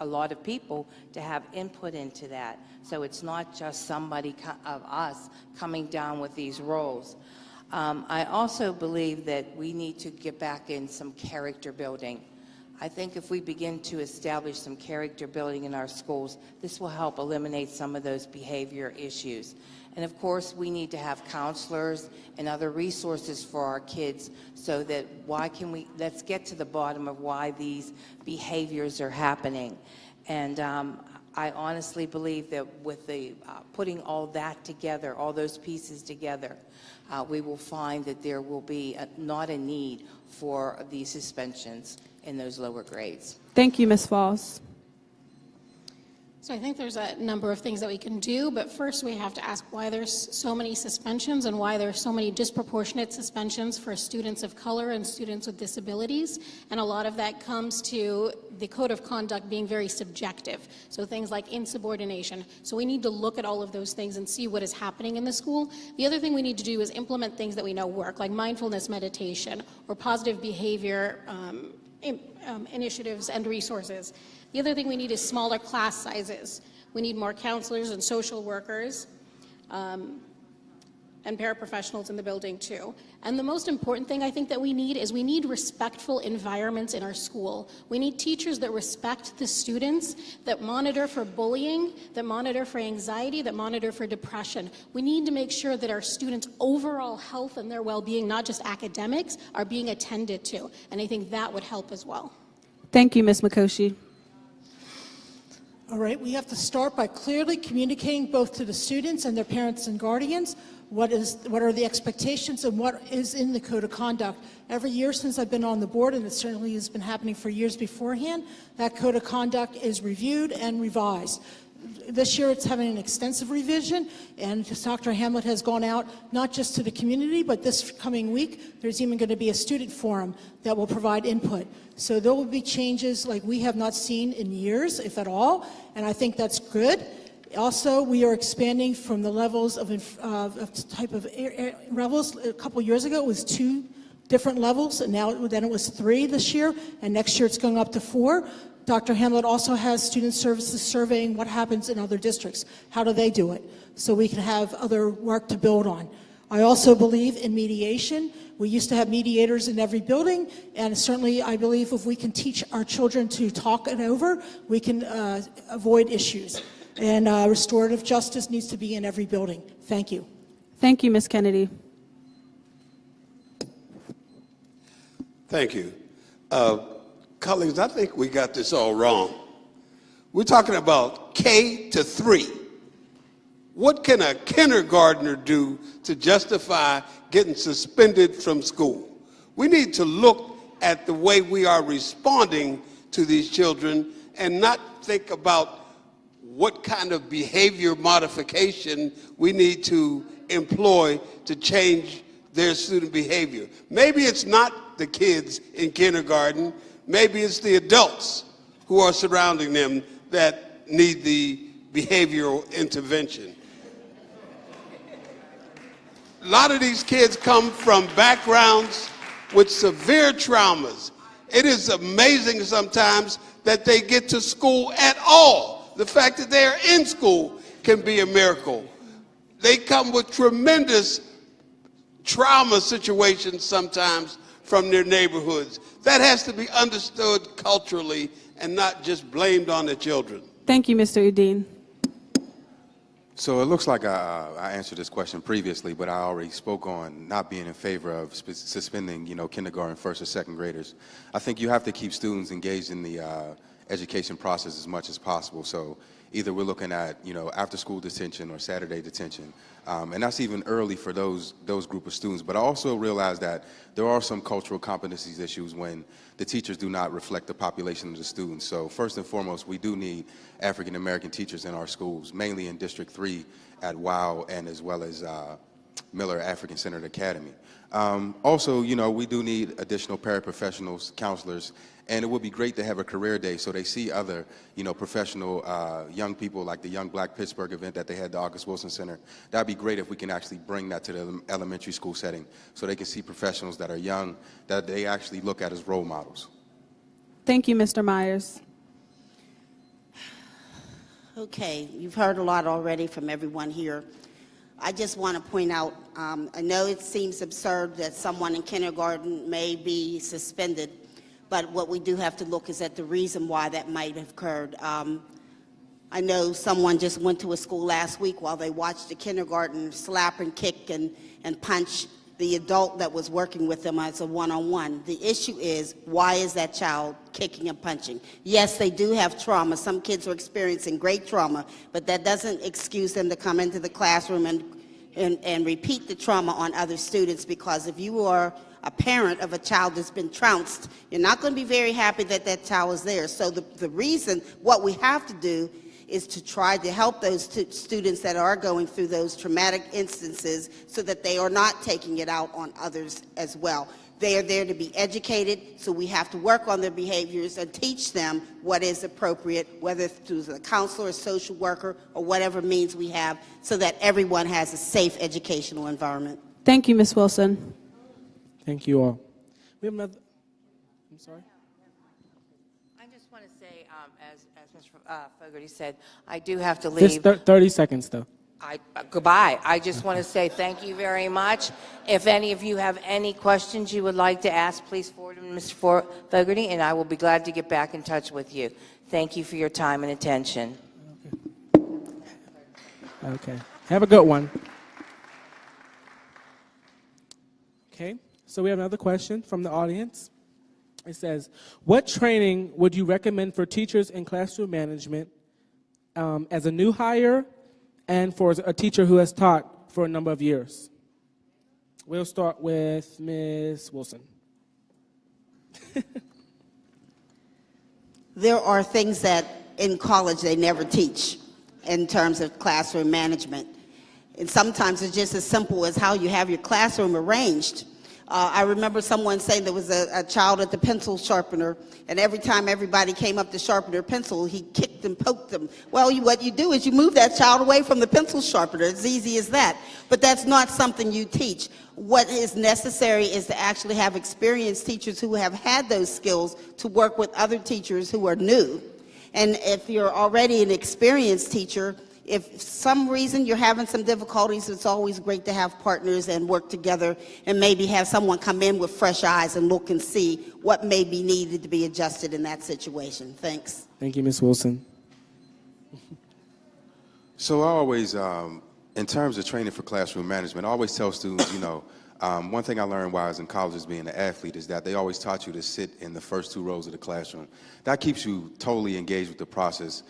a lot of people to have input into that. So it's not just somebody of us coming down with these roles. I also believe that we need to get back in some character building. I think if we begin to establish some character building in our schools, this will help eliminate some of those behavior issues. And of course, we need to have counselors and other resources for our kids so that let's get to the bottom of why these behaviors are happening. And I honestly believe that with the putting all that together, all those pieces together, we will find that there will be not a need for these suspensions in those lower grades. Thank you, Ms. Falls. So I think there's a number of things that we can do, but first we have to ask why there's so many suspensions and why there's so many disproportionate suspensions for students of color and students with disabilities. And a lot of that comes to the code of conduct being very subjective. So things like insubordination. So we need to look at all of those things and see what is happening in the school. The other thing we need to do is implement things that we know work, like mindfulness meditation or positive behavior initiatives and resources. The other thing we need is smaller class sizes. We need more counselors and social workers and paraprofessionals in the building too. And the most important thing I think that we need respectful environments in our school. We need teachers that respect the students, that monitor for bullying, that monitor for anxiety, that monitor for depression. We need to make sure that our students' overall health and their well-being, not just academics, are being attended to. And I think that would help as well. Thank you, Ms. Mikoshi. All right, we have to start by clearly communicating both to the students and their parents and guardians what are the expectations and what is in the code of conduct. Every year since I've been on the board, and it certainly has been happening for years beforehand, that code of conduct is reviewed and revised. This year it's having an extensive revision, and Dr. Hamlet has gone out not just to the community, but this coming week there's even going to be a student forum that will provide input. So there will be changes like we have not seen in years, if at all, and I think that's good. Also, we are expanding from the levels of levels. A couple years ago, it was 2 different levels, and then it was 3 this year, and next year it's going up to 4. Dr. Hamlet also has student services surveying what happens in other districts. How do they do it? So we can have other work to build on. I also believe in mediation. We used to have mediators in every building, and certainly I believe if we can teach our children to talk it over, we can avoid issues. And restorative justice needs to be in every building. Thank you. Thank you, Ms. Kennedy. Thank you. Colleagues, I think we got this all wrong. We're talking about K to 3. What can a kindergartner do to justify getting suspended from school? We need to look at the way we are responding to these children and not think about what kind of behavior modification we need to employ to change their student behavior. Maybe it's not the kids in kindergarten, maybe it's the adults who are surrounding them that need the behavioral intervention. A lot of these kids come from backgrounds with severe traumas. It is amazing sometimes that they get to school at all. The fact that they're in school can be a miracle. They come with tremendous trauma situations sometimes from their neighborhoods. That has to be understood culturally and not just blamed on the children. Thank you, Mr. Udine. So it looks like I answered this question previously, but I already spoke on not being in favor of suspending, kindergarten, first or second graders. I think you have to keep students engaged in the education process as much as possible. So either we're looking at, after-school detention or Saturday detention, and that's even early for those group of students. But I also realize that there are some cultural competencies issues when the teachers do not reflect the population of the students. So first and foremost, we do need African-American teachers in our schools, mainly in District 3 at WOW and as well as Miller African Centered Academy. Also, we do need additional paraprofessionals, counselors, and it would be great to have a career day so they see other, professional young people like the Young Black Pittsburgh event that they had at the August Wilson Center. That'd be great if we can actually bring that to the elementary school setting so they can see professionals that are young, that they actually look at as role models. Thank you, Mr. Myers. Okay, you've heard a lot already from everyone here. I just want to point out, I know it seems absurd that someone in kindergarten may be suspended, but what we do have to look is at the reason why that might have occurred. I know someone just went to a school last week while they watched the kindergarten slap and kick and punch the adult that was working with them as a one-on-one. The issue is, why is that child kicking and punching? Yes, they do have trauma. Some kids are experiencing great trauma, but that doesn't excuse them to come into the classroom and repeat the trauma on other students, because if you are a parent of a child that's been trounced, you're not going to be very happy that that child is there. So the reason, what we have to do is to try to help those students that are going through those traumatic instances so that they are not taking it out on others as well. They are there to be educated, so we have to work on their behaviors and teach them what is appropriate, whether through the counselor, or social worker, or whatever means we have, so that everyone has a safe educational environment. Thank you, Ms. Wilson. Thank you all. We have another. I'm sorry. I just want to say, as Mr. Fogarty said, I do have to leave. Just 30 seconds, though. Goodbye. I just want to say thank you very much. If any of you have any questions you would like to ask, please forward them to Mr. Fogarty, and I will be glad to get back in touch with you. Thank you for your time and attention. Okay. Have a good one. Okay. So we have another question from the audience. It says, what training would you recommend for teachers in classroom management as a new hire and for a teacher who has taught for a number of years? We'll start with Ms. Wilson. There are things that in college they never teach in terms of classroom management. And sometimes it's just as simple as how you have your classroom arranged. I remember someone saying there was a child at the pencil sharpener, and every time everybody came up to sharpen their pencil, he kicked and poked them. Well, what you do is you move that child away from the pencil sharpener. It's easy as that. But that's not something you teach. What is necessary is to actually have experienced teachers who have had those skills to work with other teachers who are new. And if you're already an experienced teacher, if for some reason you're having some difficulties, it's always great to have partners and work together and maybe have someone come in with fresh eyes and look and see what may be needed to be adjusted in that situation. Thanks. Thank you, Ms. Wilson. So I always, in terms of training for classroom management, I always tell students, one thing I learned while I was in college as being an athlete is that they always taught you to sit in the first 2 rows of the classroom. That keeps you totally engaged with the process.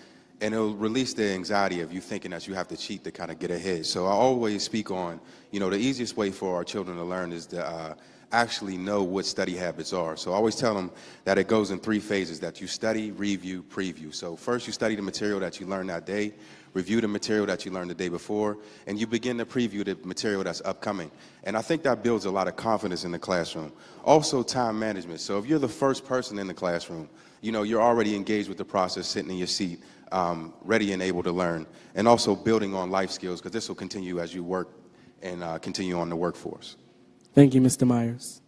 And it'll release the anxiety of you thinking that you have to cheat to kind of get ahead. So I always speak on, the easiest way for our children to learn is to actually know what study habits are. So I always tell them that it goes in 3 phases, that you study, review, preview. So first you study the material that you learned that day, review the material that you learned the day before, and you begin to preview the material that's upcoming. And I think that builds a lot of confidence in the classroom. Also, time management. So if you're the first person in the classroom, you know, you're already engaged with the process, sitting in your seat, ready and able to learn. And also building on life skills, because this will continue as you work and continue on the workforce. Thank you, Mr. Myers.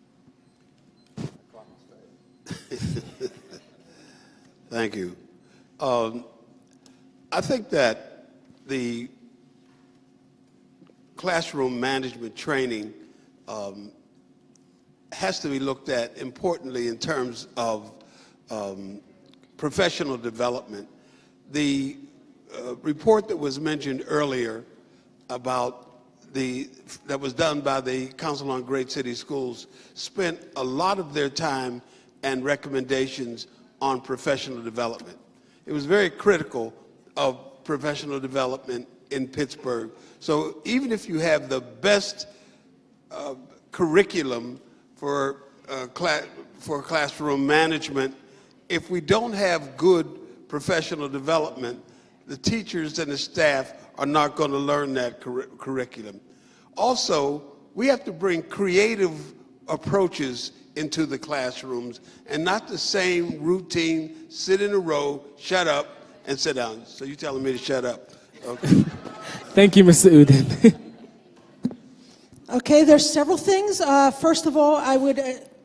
Thank you. I think that the classroom management training has to be looked at importantly in terms of professional development. The report that was mentioned earlier about that was done by the Council on Great City Schools spent a lot of their time and recommendations on professional development. It was very critical of professional development in Pittsburgh. So even if you have the best curriculum for classroom management, if we don't have good professional development, the teachers and the staff are not going to learn that curriculum. Also, we have to bring creative approaches into the classrooms and not the same routine, sit in a row, shut up, and sit down. So you're telling me to shut up. Okay. Thank you, Mr. Uden. Okay, there's several things. First of all, I would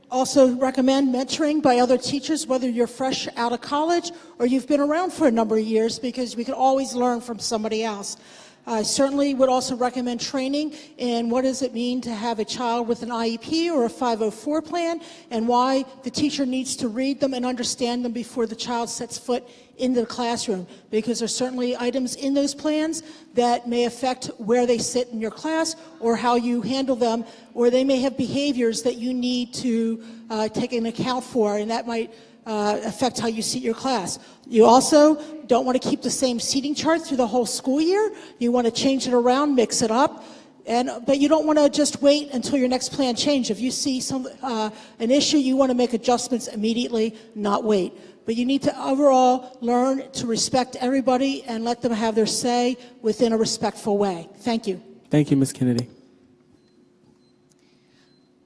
also recommend mentoring by other teachers, whether you're fresh out of college or you've been around for a number of years, because we can always learn from somebody else. I certainly would also recommend training in what does it mean to have a child with an IEP or a 504 plan, and why the teacher needs to read them and understand them before the child sets foot into the classroom, because there's certainly items in those plans that may affect where they sit in your class or how you handle them, or they may have behaviors that you need to take into account for, and that might affect how you seat your class. You also don't want to keep the same seating chart through the whole school year. You want to change it around, mix it up, but you don't want to just wait until your next plan changes. If you see an issue, you want to make adjustments immediately, not wait. But you need to overall learn to respect everybody and let them have their say within a respectful way. Thank you. Thank you, Ms. Kennedy.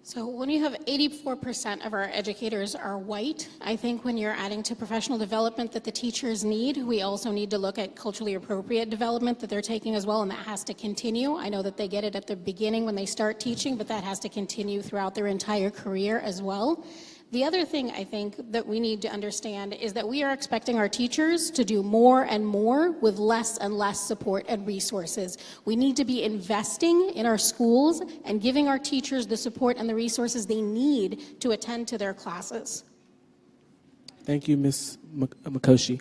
So when you have 84% of our educators are white, I think when you're adding to professional development that the teachers need, we also need to look at culturally appropriate development that they're taking as well, and that has to continue. I know that they get it at the beginning when they start teaching, but that has to continue throughout their entire career as well. The other thing I think that we need to understand is that we are expecting our teachers to do more and more with less and less support and resources. We need to be investing in our schools and giving our teachers the support and the resources they need to attend to their classes. Thank you, Ms. Mikoshi.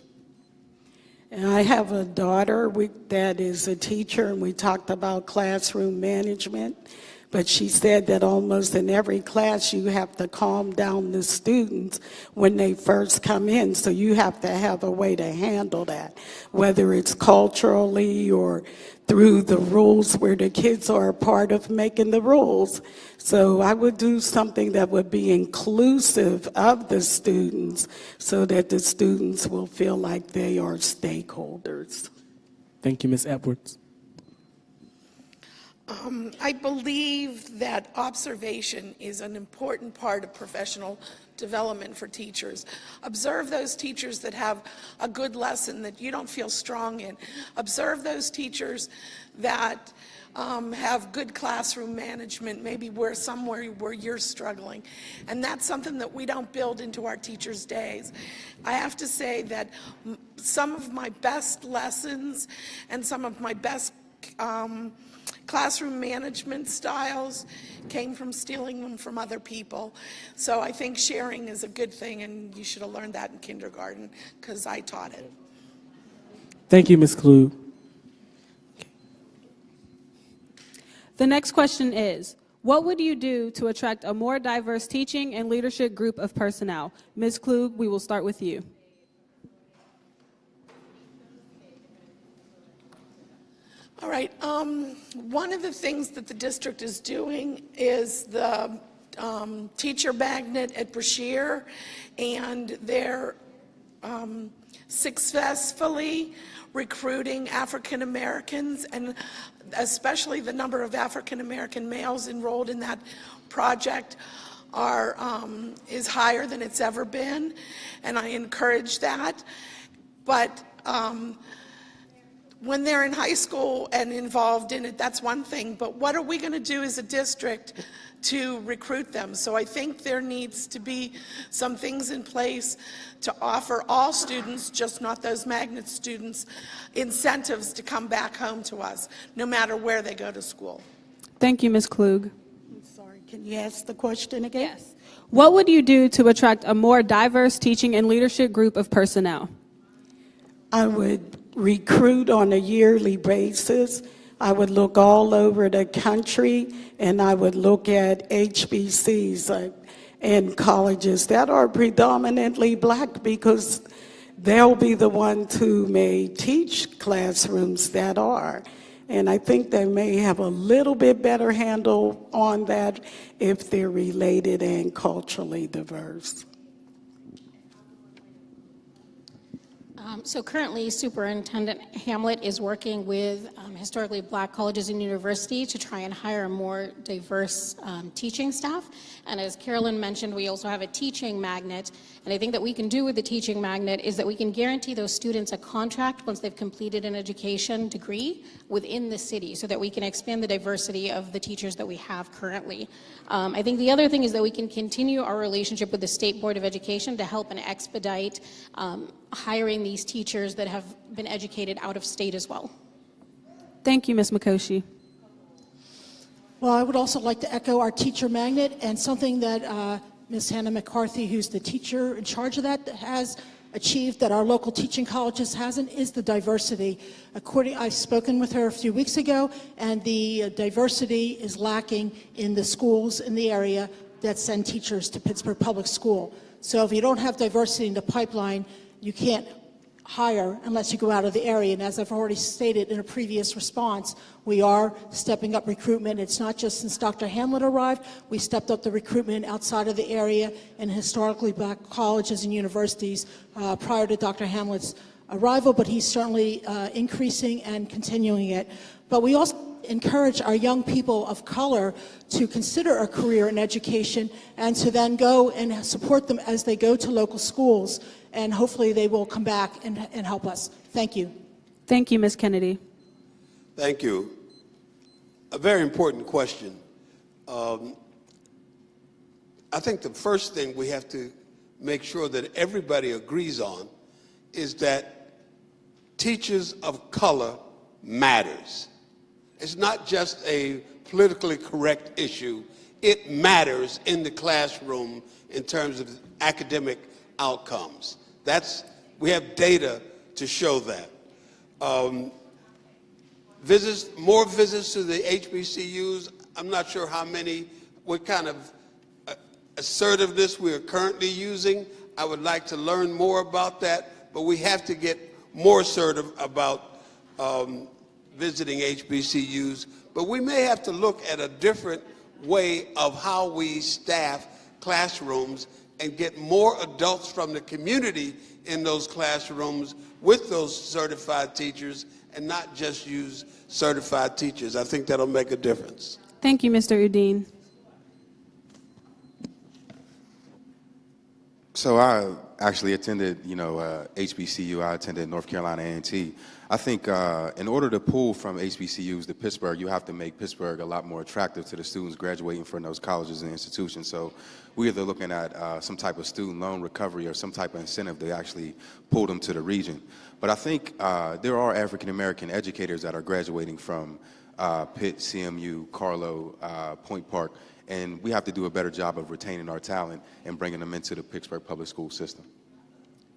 And I have a daughter that is a teacher, and we talked about classroom management. But she said that almost in every class you have to calm down the students when they first come in. So you have to have a way to handle that, whether it's culturally or through the rules where the kids are a part of making the rules. So I would do something that would be inclusive of the students so that the students will feel like they are stakeholders. Thank you, Ms. Edwards. I believe that observation is an important part of professional development for teachers. Observe those teachers that have a good lesson that you don't feel strong in. Observe those teachers that have good classroom management, maybe somewhere where you're struggling. And that's something that we don't build into our teachers' days. I have to say that some of my best lessons and some of my best classroom management styles came from stealing them from other people. So I think sharing is a good thing, and you should have learned that in kindergarten because I taught it. Thank you, Ms. Klug. The next question is, what would you do to attract a more diverse teaching and leadership group of personnel? Ms. Klug, we will start with you. All right. One of the things that the district is doing is the teacher magnet at Brashear, and they're successfully recruiting African Americans, and especially the number of African American males enrolled in that project is higher than it's ever been, and I encourage that. But when they're in high school and involved in it, that's one thing. But what are we going to do as a district to recruit them? So I think there needs to be some things in place to offer all students, just not those magnet students, incentives to come back home to us, no matter where they go to school. Thank you, Ms. Klug. I'm sorry, can you ask the question again? Yes. What would you do to attract a more diverse teaching and leadership group of personnel? I would recruit on a yearly basis. I would look all over the country, and I would look at HBCs and colleges that are predominantly black, because they'll be the ones who may teach classrooms that are. And I think they may have a little bit better handle on that if they're related and culturally diverse. So currently, Superintendent Hamlet is working with historically black colleges and universities to try and hire a more diverse teaching staff. And as Carolyn mentioned, we also have a teaching magnet. And I think that we can do with the teaching magnet is that we can guarantee those students a contract once they've completed an education degree within the city, so that we can expand the diversity of the teachers that we have currently. I think the other thing is that we can continue our relationship with the State Board of Education to help and expedite hiring these teachers that have been educated out of state as well. Thank you, Ms. Mikoshi. Well, I would also like to echo our teacher magnet, and something that Ms. Hannah McCarthy, who's the teacher in charge of that, has achieved that our local teaching colleges hasn't, is the diversity. I've spoken with her a few weeks ago, and the diversity is lacking in the schools in the area that send teachers to Pittsburgh Public School. So if you don't have diversity in the pipeline, you can't hire unless you go out of the area. And as I've already stated in a previous response, we are stepping up recruitment. It's not just since Dr. Hamlet arrived. We stepped up the recruitment outside of the area in historically black colleges and universities prior to Dr. Hamlet's arrival, but he's certainly increasing and continuing it. But we also encourage our young people of color to consider a career in education and to then go and support them as they go to local schools. And hopefully they will come back and help us. Thank you. Thank you, Ms. Kennedy. Thank you. A very important question. I think the first thing we have to make sure that everybody agrees on is that teachers of color matters. It's not just a politically correct issue. It matters in the classroom in terms of academic outcomes. We have data to show that. More visits to the HBCUs, I'm not sure how many, what kind of assertiveness we are currently using. I would like to learn more about that, but we have to get more assertive about visiting HBCUs. But we may have to look at a different way of how we staff classrooms and get more adults from the community in those classrooms with those certified teachers, and not just use certified teachers. I think that'll make a difference. Thank you, Mr. Udine. So I actually attended, HBCU. I attended North Carolina A&T. I think in order to pull from HBCUs to Pittsburgh, you have to make Pittsburgh a lot more attractive to the students graduating from those colleges and institutions. So we're either looking at some type of student loan recovery or some type of incentive to actually pull them to the region. But I think there are African-American educators that are graduating from Pitt, CMU, Carlow, Point Park, and we have to do a better job of retaining our talent and bringing them into the Pittsburgh public school system.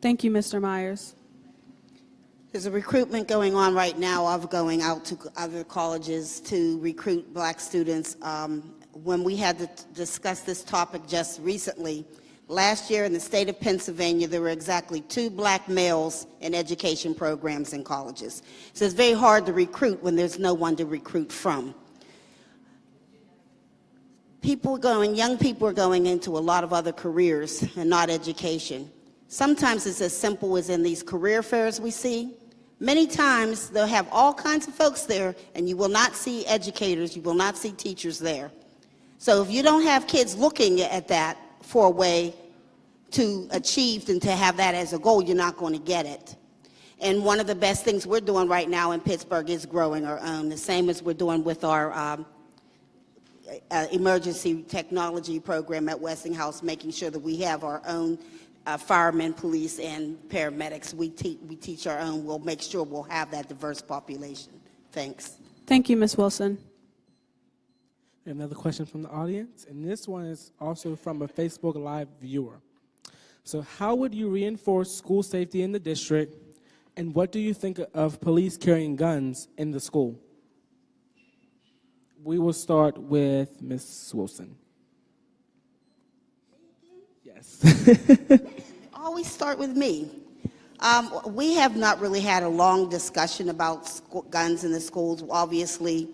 Thank you, Mr. Myers. There's a recruitment going on right now of going out to other colleges to recruit black students. When we had to discuss this topic just recently, last year in the state of Pennsylvania, there were exactly 2 black males in education programs in colleges. So it's very hard to recruit when there's no one to recruit from. young people are going into a lot of other careers and not education. Sometimes it's as simple as in these career fairs we see. Many times they'll have all kinds of folks there, and you will not see educators, you will not see teachers there. So if you don't have kids looking at that for a way to achieve and to have that as a goal, you're not going to get it. And one of the best things we're doing right now in Pittsburgh is growing our own, the same as we're doing with our emergency technology program at Westinghouse, making sure that we have our own firemen, police, and paramedics. We teach our own. We'll make sure we'll have that diverse population. Thanks. Thank you, Ms. Wilson. Another question from the audience, and this one is also from a Facebook Live viewer. So how would you reinforce school safety in the district, and what do you think of police carrying guns in the school? We will start with Ms. Wilson. Yes. Always start with me. We have not really had a long discussion about guns in the schools. Obviously,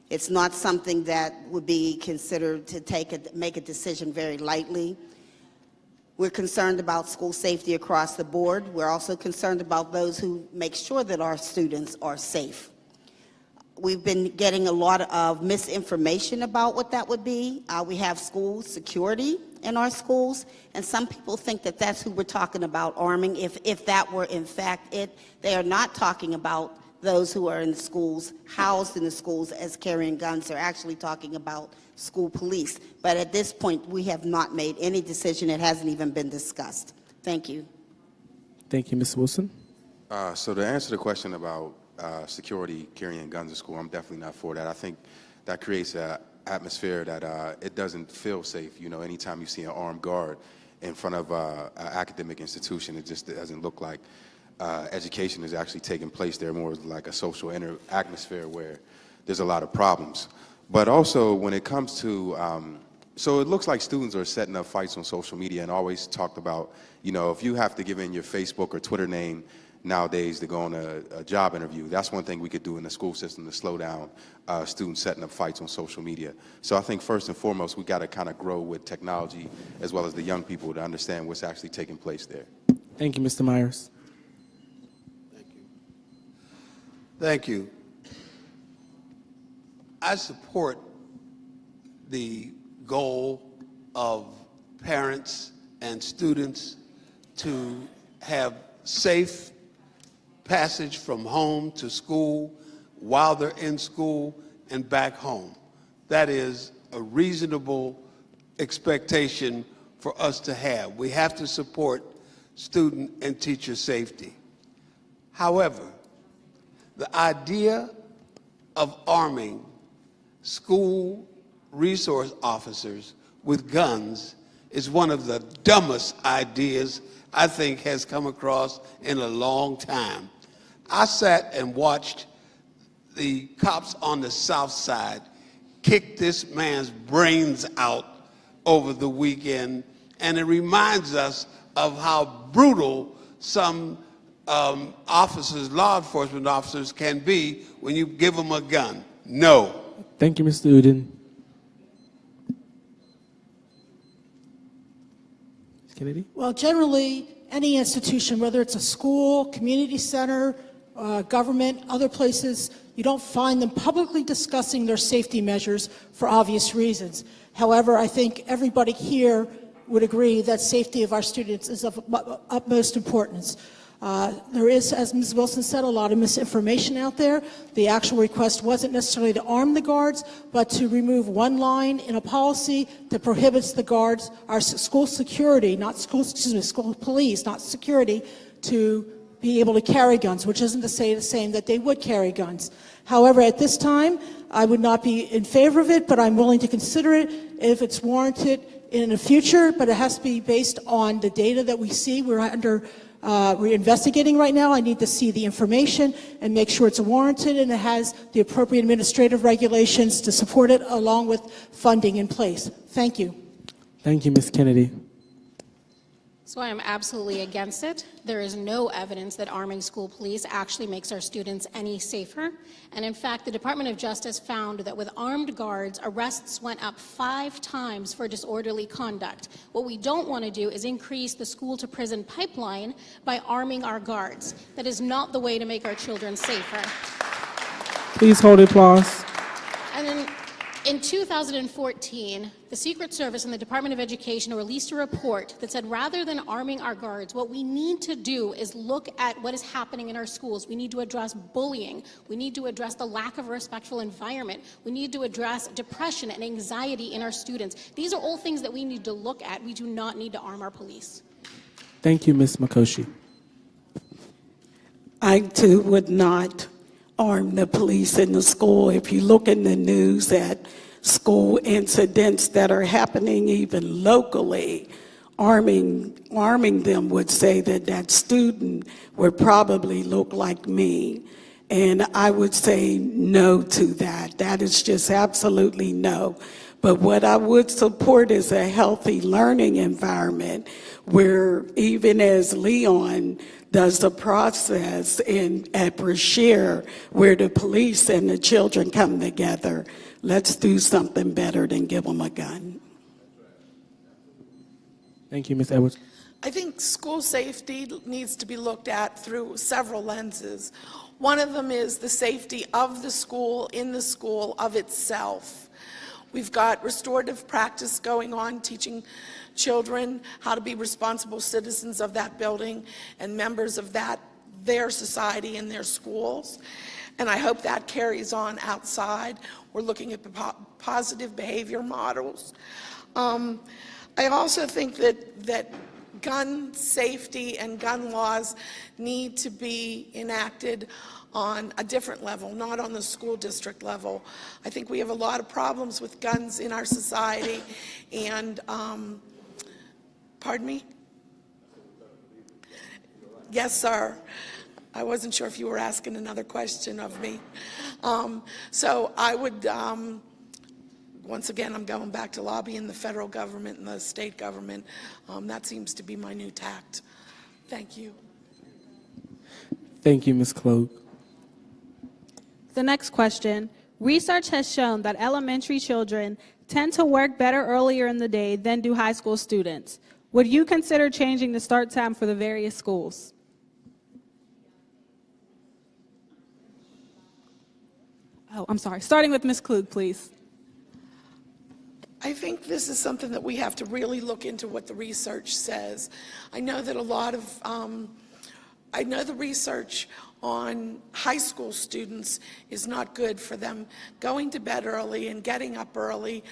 it's not something that would be considered to make a decision very lightly. We're concerned about school safety across the board. We're also concerned about those who make sure that our students are safe. We've been getting a lot of misinformation about what that would be. We have school security in our schools, and some people think that that's who we're talking about arming. If that were in fact it, they are not talking about those who are in the schools, housed in the schools as carrying guns. They're actually talking about school police. But at this point, we have not made any decision. It hasn't even been discussed. Thank you. Thank you, Ms. Wilson. So to answer the question about security carrying guns in school, I'm definitely not for that. I think that creates an atmosphere that it doesn't feel safe. You know, anytime you see an armed guard in front of an academic institution, it just doesn't look like education is actually taking place there, more like a social atmosphere where there's a lot of problems. But also when it comes to, so it looks like students are setting up fights on social media and always talked about, you know, if you have to give in your Facebook or Twitter name nowadays to go on a job interview, that's one thing we could do in the school system to slow down students setting up fights on social media. So I think first and foremost, we got to kind of grow with technology as well as the young people to understand what's actually taking place there. Thank you, Mr. Myers. Thank you. I support the goal of parents and students to have safe passage from home to school while they're in school and back home. That is a reasonable expectation for us to have. We have to support student and teacher safety. However, the idea of arming school resource officers with guns is one of the dumbest ideas I think has come across in a long time. I sat and watched the cops on the South Side kick this man's brains out over the weekend, and it reminds us of how brutal some officers, law enforcement officers, can be when you give them a gun. No. Thank you, Mr. Uden. Ms. Kennedy? Well, generally, any institution, whether it's a school, community center, government, other places, you don't find them publicly discussing their safety measures for obvious reasons. However, I think everybody here would agree that safety of our students is of utmost importance. There is, as Ms. Wilson said, a lot of misinformation out there. The actual request wasn't necessarily to arm the guards, but to remove one line in a policy that prohibits the guards, our school security, school police, not security, to be able to carry guns, which isn't to say the same that they would carry guns. However, at this time, I would not be in favor of it, but I'm willing to consider it if it's warranted in the future, but it has to be based on the data that we see. We're investigating right now. I need to see the information and make sure it's warranted and it has the appropriate administrative regulations to support it along with funding in place. Thank you. Thank you, Ms. Kennedy. So I am absolutely against it. There is no evidence that arming school police actually makes our students any safer. And in fact, the Department of Justice found that with armed guards, arrests went up 5 times for disorderly conduct. What we don't want to do is increase the school-to-prison pipeline by arming our guards. That is not the way to make our children safer. Please hold applause. And then in 2014, the Secret Service and the Department of Education released a report that said rather than arming our guards, what we need to do is look at what is happening in our schools. We need to address bullying. We need to address the lack of a respectful environment. We need to address depression and anxiety in our students. These are all things that we need to look at. We do not need to arm our police. Thank you, Ms. Mikoshi. I too would not arm the police in the school. If you look in the news at school incidents that are happening even locally, arming them would say that that student would probably look like me. And I would say no to that. That is just absolutely no. But what I would support is a healthy learning environment where even as Leon does the process at Brashear, where the police and the children come together, let's do something better than give them a gun. Thank you, Ms. Edwards. I think school safety needs to be looked at through several lenses. One of them is the safety of the school, in the school, of itself. We've got restorative practice going on, teaching children how to be responsible citizens of that building and members of their society and their schools. And I hope that carries on outside. We're looking at positive behavior models. I also think that gun safety and gun laws need to be enacted on a different level, not on the school district level. I think we have a lot of problems with guns in our society, and pardon me? Yes, sir. I wasn't sure if you were asking another question of me. So I would, once again, I'm going back to lobbying the federal government and the state government. That seems to be my new tact. Thank you. Thank you, Ms. Cloak. The next question. Research has shown that elementary children tend to work better earlier in the day than do high school students. Would you consider changing the start time for the various schools? Oh, I'm sorry. Starting with Ms. Klug, please. I think this is something that we have to really look into what the research says. I know that a lot of, I know the research on high school students is not good for them going to bed early and getting up early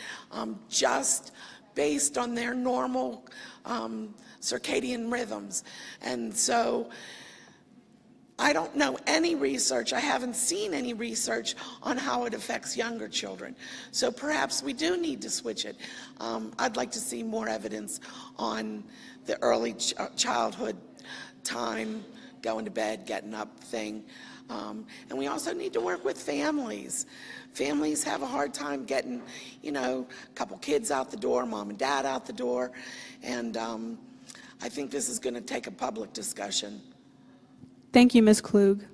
just based on their normal circadian rhythms. And so I don't know any research, I haven't seen any research on how it affects younger children. So perhaps we do need to switch it. I'd like to see more evidence on the early childhood time, going to bed, getting up thing. And we also need to work with families. Families have a hard time getting, a couple kids out the door, mom and dad out the door. And I think this is going to take a public discussion. Thank you, Ms. Klug.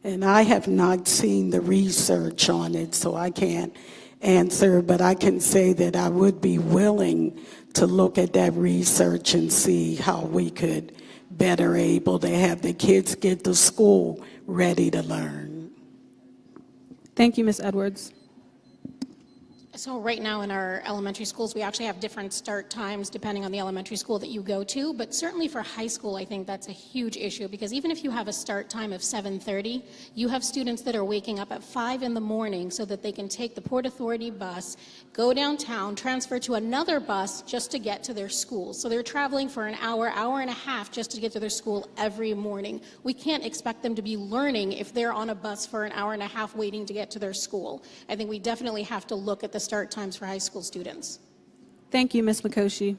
And I have not seen the research on it, so I can't answer, but I can say that I would be willing to look at that research and see how we could better able to have the kids get to school ready to learn. Thank you, Ms. Edwards. So right now in our elementary schools, we actually have different start times depending on the elementary school that you go to, but certainly for high school, I think that's a huge issue because even if you have a start time of 7:30, you have students that are waking up at 5 in the morning so that they can take the Port Authority bus, go downtown, transfer to another bus just to get to their school. So they're traveling for an hour, hour and a half just to get to their school every morning. We can't expect them to be learning if they're on a bus for an hour and a half waiting to get to their school. I think we definitely have to look at the start times for high school students. Thank you, Ms. Mikoshi.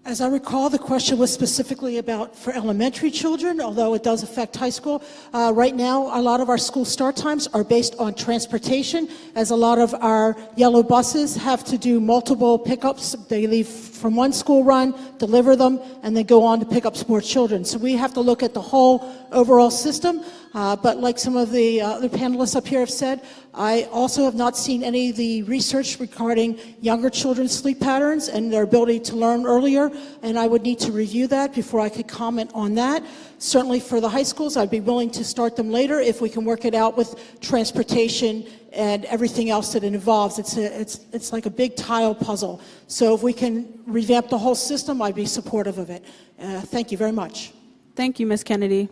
As I recall, the question was specifically about for elementary children, although it does affect high school. Right now, a lot of our school start times are based on transportation, as a lot of our yellow buses have to do multiple pickups. They leave from one school run, deliver them, and then go on to pick up more children. So we have to look at the whole overall system. But like some of the other panelists up here have said, I also have not seen any of the research regarding younger children's sleep patterns and their ability to learn earlier, and I would need to review that before I could comment on that. Certainly for the high schools, I'd be willing to start them later if we can work it out with transportation and everything else that it involves. It's like a big tile puzzle. So if we can revamp the whole system, I'd be supportive of it. Thank you very much. Thank you, Ms. Kennedy.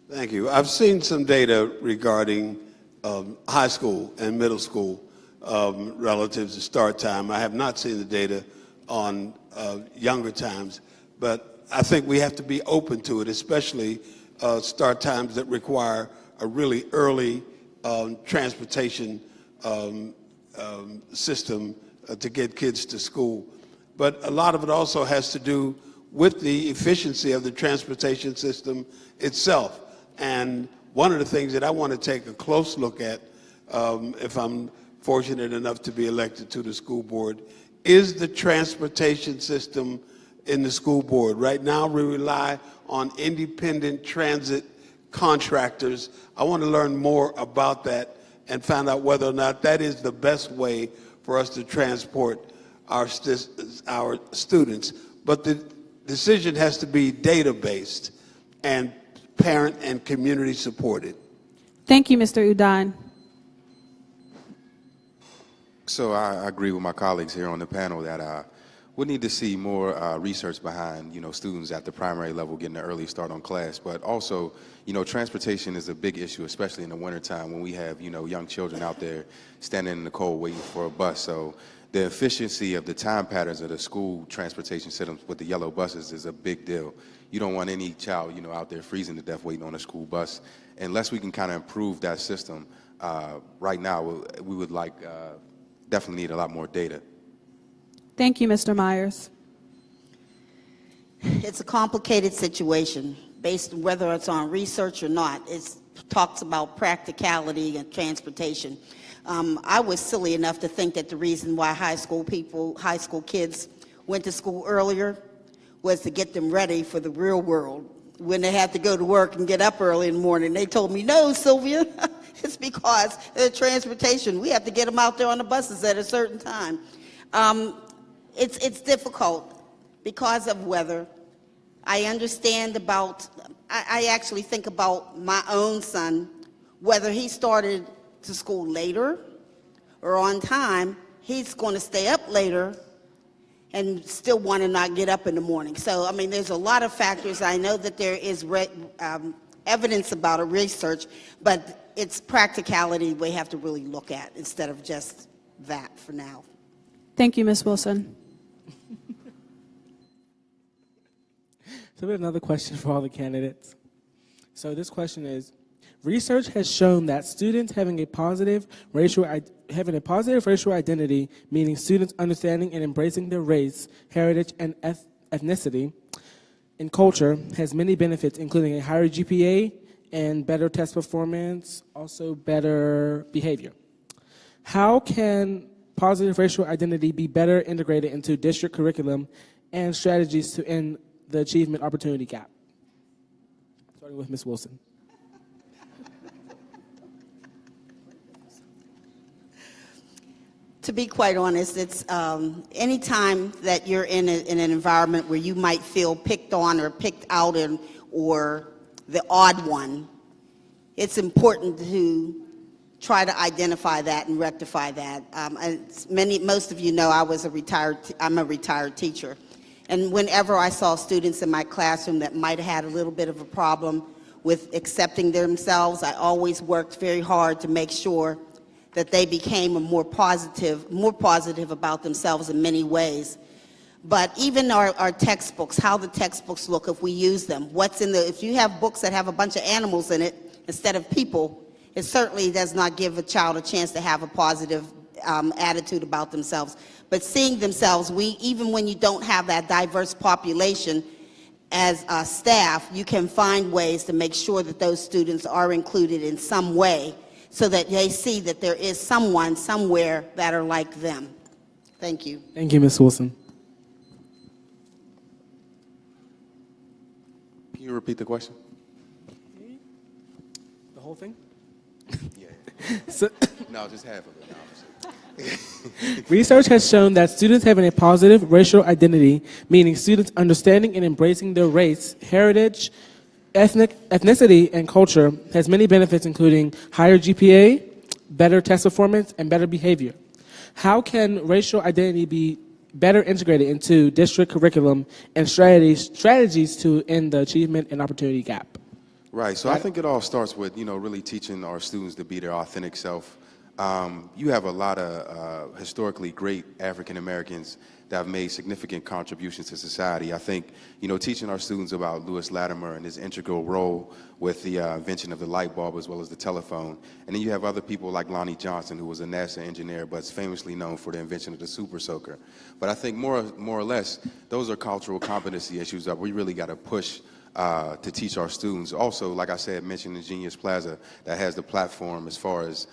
Thank you. I've seen some data regarding high school and middle school relative to start time. I have not seen the data on younger times, but I think we have to be open to it, especially start times that require a really early transportation system to get kids to school. But a lot of it also has to do with the efficiency of the transportation system itself. And one of the things that I want to take a close look at, if I'm fortunate enough to be elected to the school board, is the transportation system in the school board. Right now, we rely on independent transit contractors. I want to learn more about that and find out whether or not that is the best way for us to transport our students. But the decision has to be data-based and parent and community supported. Thank you, Mr. Udine. So I agree with my colleagues here on the panel that we need to see more research behind, students at the primary level getting an early start on class. But also, transportation is a big issue, especially in the wintertime when we have, young children out there standing in the cold waiting for a bus. So the efficiency of the time patterns of the school transportation systems with the yellow buses is a big deal. You don't want any child, out there freezing to death waiting on a school bus. Unless we can kind of improve that system, right now we would definitely need a lot more data. Thank you, Mr. Myers. It's a complicated situation based on whether it's on research or not. It talks about practicality and transportation. I was silly enough to think that the reason why high school kids went to school earlier was to get them ready for the real world when they had to go to work and get up early in the morning. They told me, no, Sylvia, it's because of the transportation. We have to get them out there on the buses at a certain time. It's difficult because of weather. I understand I actually think about my own son, whether he started to school later or on time, he's going to stay up later and still want to not get up in the morning. So, I mean, there's a lot of factors. I know that there is evidence about it, research, but it's practicality we have to really look at instead of just that for now. Thank you, Ms. Wilson. So we have another question for all the candidates. So this question is, research has shown that students having a positive racial identity, meaning students understanding and embracing their race, heritage, and ethnicity and culture, has many benefits, including a higher GPA and better test performance, also better behavior. How can positive racial identity be better integrated into district curriculum and strategies to end the achievement opportunity gap? Starting with Ms. Wilson. To be quite honest, it's any time that you're in an environment where you might feel picked on or picked out or the odd one, it's important to try to identify that and rectify that. Most of you know I'm a retired teacher. And whenever I saw students in my classroom that might have had a little bit of a problem with accepting themselves, I always worked very hard to make sure that they became more positive about themselves in many ways. But even our textbooks, how the textbooks look if we use them, if you have books that have a bunch of animals in it instead of people, it certainly does not give a child a chance to have a positive attitude about themselves. But seeing themselves, even when you don't have that diverse population, as staff, you can find ways to make sure that those students are included in some way so that they see that there is someone somewhere that are like them. Thank you. Thank you, Ms. Wilson. Can you repeat the question? The whole thing? Yeah. So, No, just half of it. No, research has shown that students having a positive racial identity, meaning students understanding and embracing their race, heritage, ethnicity, and culture, has many benefits, including higher GPA, better test performance, and better behavior. How can racial identity be better integrated into district curriculum and strategies to end the achievement and opportunity gap? Right. So I think it all starts with, really teaching our students to be their authentic self. You have a lot of historically great African Americans that have made significant contributions to society. I think, teaching our students about Lewis Latimer and his integral role with the invention of the light bulb as well as the telephone. And then you have other people like Lonnie Johnson, who was a NASA engineer, but is famously known for the invention of the super soaker. But I think more or less, those are cultural competency issues that we really got to push to teach our students. Also, like I said, mentioned the Genius Plaza that has the platform as far as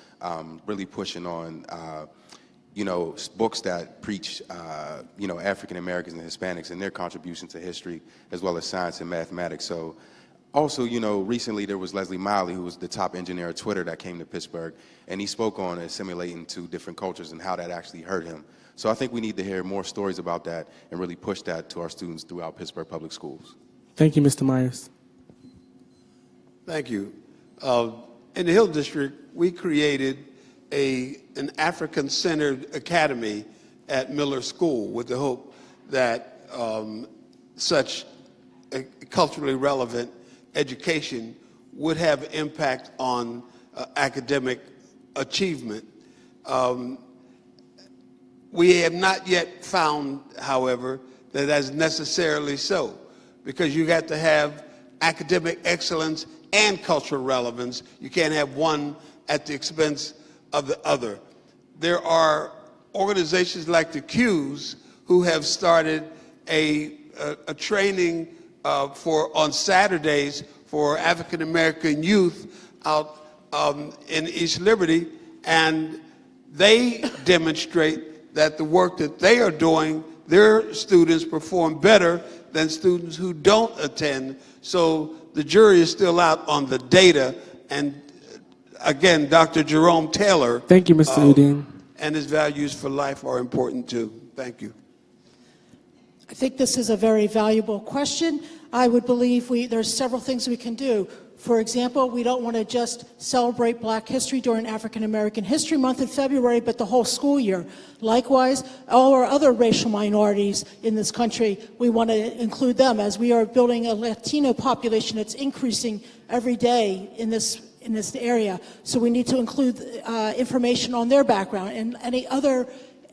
really pushing on, books that preach, African Americans and Hispanics and their contribution to history as well as science and mathematics. So also, recently there was Leslie Miley, who was the top engineer at Twitter that came to Pittsburgh, and he spoke on assimilating to different cultures and how that actually hurt him. So I think we need to hear more stories about that and really push that to our students throughout Pittsburgh Public Schools. Thank you, Mr. Myers. Thank you. In the Hill District, we created an African-centered academy at Miller School with the hope that such a culturally relevant education would have impact on academic achievement. We have not yet found, however, that that's necessarily so, because you got to have academic excellence and cultural relevance. You can't have one at the expense of the other. There are organizations like the Qs who have started a training on Saturdays for African American youth out in East Liberty, and they demonstrate that the work that they are doing, their students perform better than students who don't attend. So the jury is still out on the data. And again, Dr. Jerome Taylor. Thank you, Mr. Udine. And his values for life are important too. Thank you. I think this is a very valuable question. I would believe there's several things we can do. For example, we don't want to just celebrate Black History during African American History Month in February, but the whole school year. Likewise, all our other racial minorities in this country, we want to include them, as we are building a Latino population that's increasing every day in this area. So we need to include information on their background and any other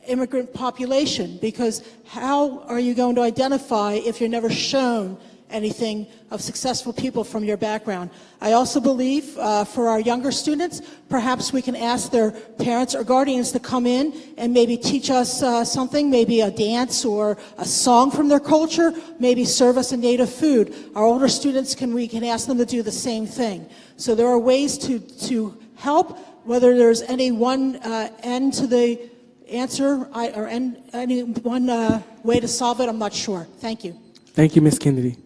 immigrant population, because how are you going to identify if you're never shown anything of successful people from your background? I also believe for our younger students, perhaps we can ask their parents or guardians to come in and maybe teach us something, maybe a dance or a song from their culture, maybe serve us a native food. Our older students, we can ask them to do the same thing. So there are ways to help. Whether there's any one end to the answer or any one way to solve it, I'm not sure. Thank you. Thank you, Ms. Kennedy.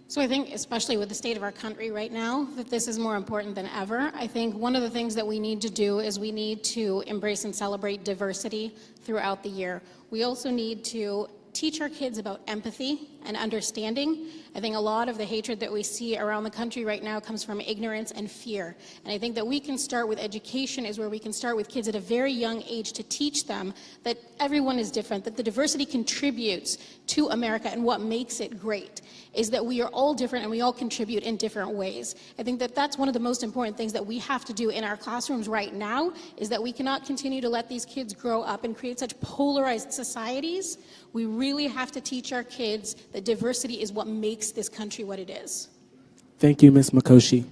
So I think, especially with the state of our country right now, that this is more important than ever. I think one of the things that we need to do is we need to embrace and celebrate diversity throughout the year. We also need to teach our kids about empathy and understanding. I think a lot of the hatred that we see around the country right now comes from ignorance and fear. And I think that we can start with education, is where we can start with kids at a very young age to teach them that everyone is different, that the diversity contributes to America, and what makes it great is that we are all different and we all contribute in different ways. I think that that's one of the most important things that we have to do in our classrooms right now, is that we cannot continue to let these kids grow up and create such polarized societies. We really have to teach our kids that diversity is what makes this country what it is. Thank you, Ms. Makoshi.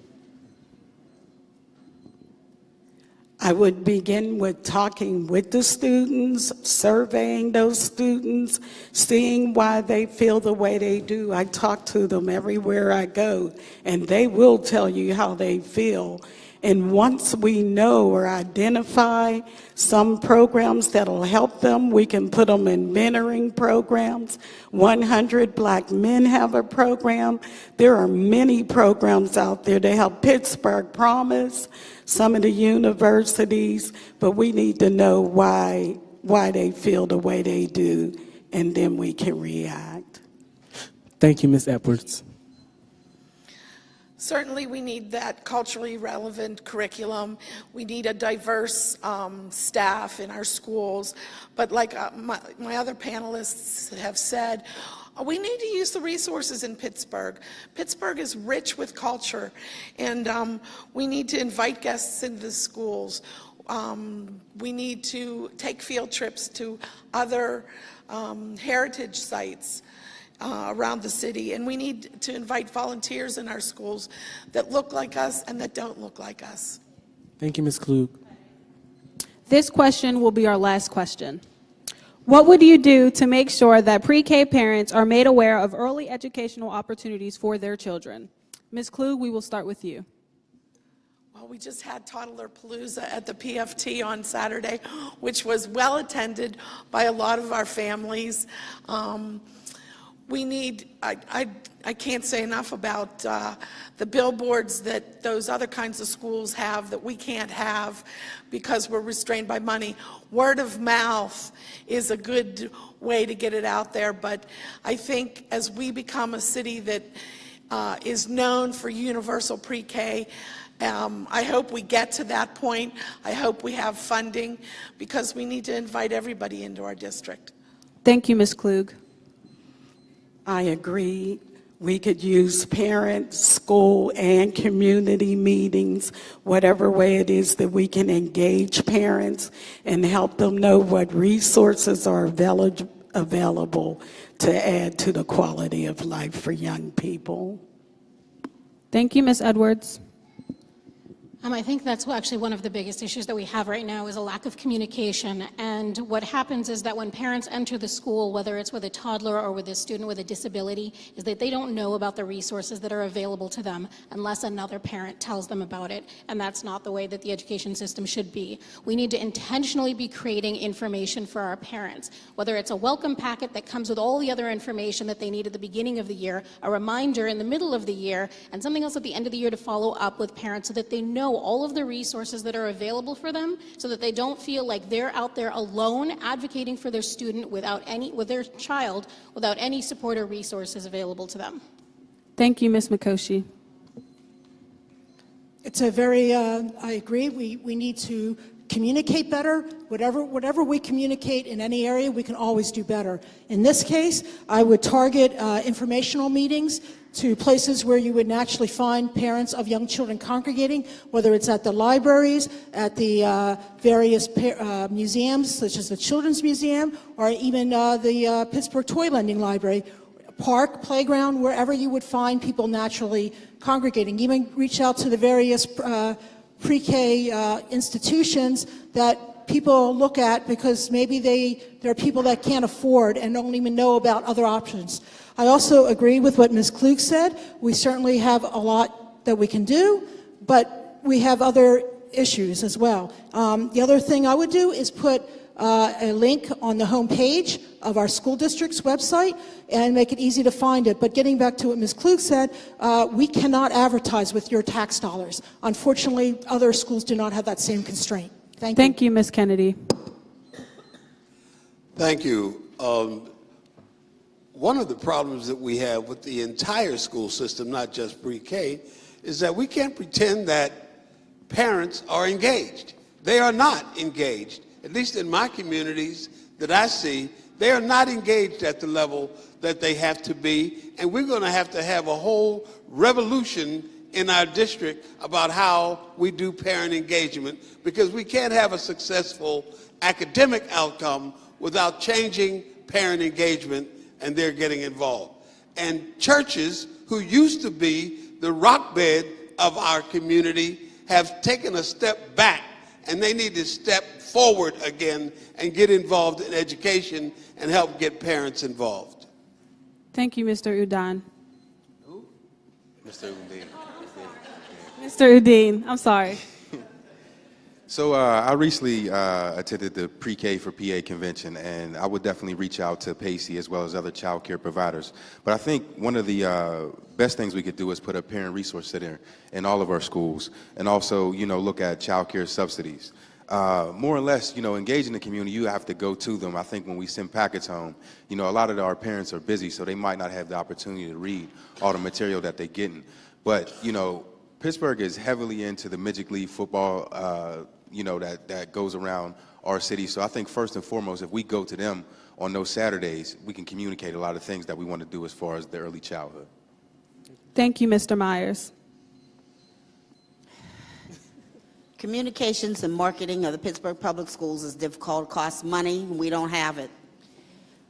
I would begin with talking with the students, surveying those students, seeing why they feel the way they do. I talk to them everywhere I go, and they will tell you how they feel. And once we know or identify some programs that'll help them, we can put them in mentoring programs. 100 Black Men have a program. There are many programs out there. They have Pittsburgh Promise, some of the universities, but we need to know why they feel the way they do, and then we can react. Thank you, Ms. Edwards. Certainly, we need that culturally relevant curriculum. We need a diverse staff in our schools. But like my other panelists have said, we need to use the resources in Pittsburgh. Pittsburgh is rich with culture, and we need to invite guests into the schools. We need to take field trips to other heritage sites around the city, and we need to invite volunteers in our schools that look like us and that don't look like us. Thank you, Ms. Klug. This question will be our last question. What would you do to make sure that pre-K parents are made aware of early educational opportunities for their children? Ms. Klug, we will start with you. Well, we just had Toddler Palooza at the PFT on Saturday, which was well attended by a lot of our families. We need, I can't say enough about the billboards that those other kinds of schools have that we can't have because we're restrained by money. Word of mouth is a good way to get it out there, but I think as we become a city that is known for universal pre-K, I hope we get to that point. I hope we have funding because we need to invite everybody into our district. Thank you, Ms. Klug. I agree. We could use parent, school, and community meetings, whatever way it is that we can engage parents and help them know what resources are available to add to the quality of life for young people. Thank you, Ms. Edwards. I think that's actually one of the biggest issues that we have right now is a lack of communication. And what happens is that when parents enter the school, whether it's with a toddler or with a student with a disability, is that they don't know about the resources that are available to them unless another parent tells them about it. And that's not the way that the education system should be. We need to intentionally be creating information for our parents, whether it's a welcome packet that comes with all the other information that they need at the beginning of the year, a reminder in the middle of the year, and something else at the end of the year to follow up with parents so that they know all of the resources that are available for them so that they don't feel like they're out there alone advocating for their student with their child without any support or resources available to them. Thank you, Ms. Mikoshi. It's a very, I agree, we need to communicate better. Whatever we communicate in any area, we can always do better. In this case, I would target informational meetings to places where you would naturally find parents of young children congregating, whether it's at the libraries, at the various museums, such as the Children's Museum, or even the Pittsburgh Toy Lending Library, park, playground, wherever you would find people naturally congregating. Even reach out to the various pre-K institutions that people look at because maybe there are people that can't afford and don't even know about other options. I also agree with what Ms. Klug said. We certainly have a lot that we can do, but we have other issues as well. The other thing I would do is put a link on the home page of our school district's website and make it easy to find it. But getting back to what Ms. Klug said, we cannot advertise with your tax dollars. Unfortunately, other schools do not have that same constraint. Thank you, Ms. Kennedy. Thank you. One of the problems that we have with the entire school system, not just pre-K, is that we can't pretend that parents are engaged. They are not engaged. At least in my communities that I see, they are not engaged at the level that they have to be, and we're going to have a whole revolution in our district about how we do parent engagement, because we can't have a successful academic outcome without changing parent engagement and they're getting involved. And churches, who used to be the rock bed of our community, have taken a step back and they need to step forward again and get involved in education and help get parents involved. Thank you, Mr. Udine. Mr. Udine. Mr. Udine, I'm sorry. So I recently attended the Pre-K for PA convention, and I would definitely reach out to Pacey as well as other child care providers. But I think one of the best things we could do is put a parent resource center in all of our schools, and also, look at child care subsidies. More or less, engaging the community, you have to go to them. I think when we send packets home, a lot of our parents are busy, so they might not have the opportunity to read all the material that they're getting. But, Pittsburgh is heavily into the Midget League football, that goes around our city. So I think first and foremost, if we go to them on those Saturdays, we can communicate a lot of things that we want to do as far as the early childhood. Thank you, Mr. Myers. Communications and marketing of the Pittsburgh Public Schools is difficult, costs money, and we don't have it.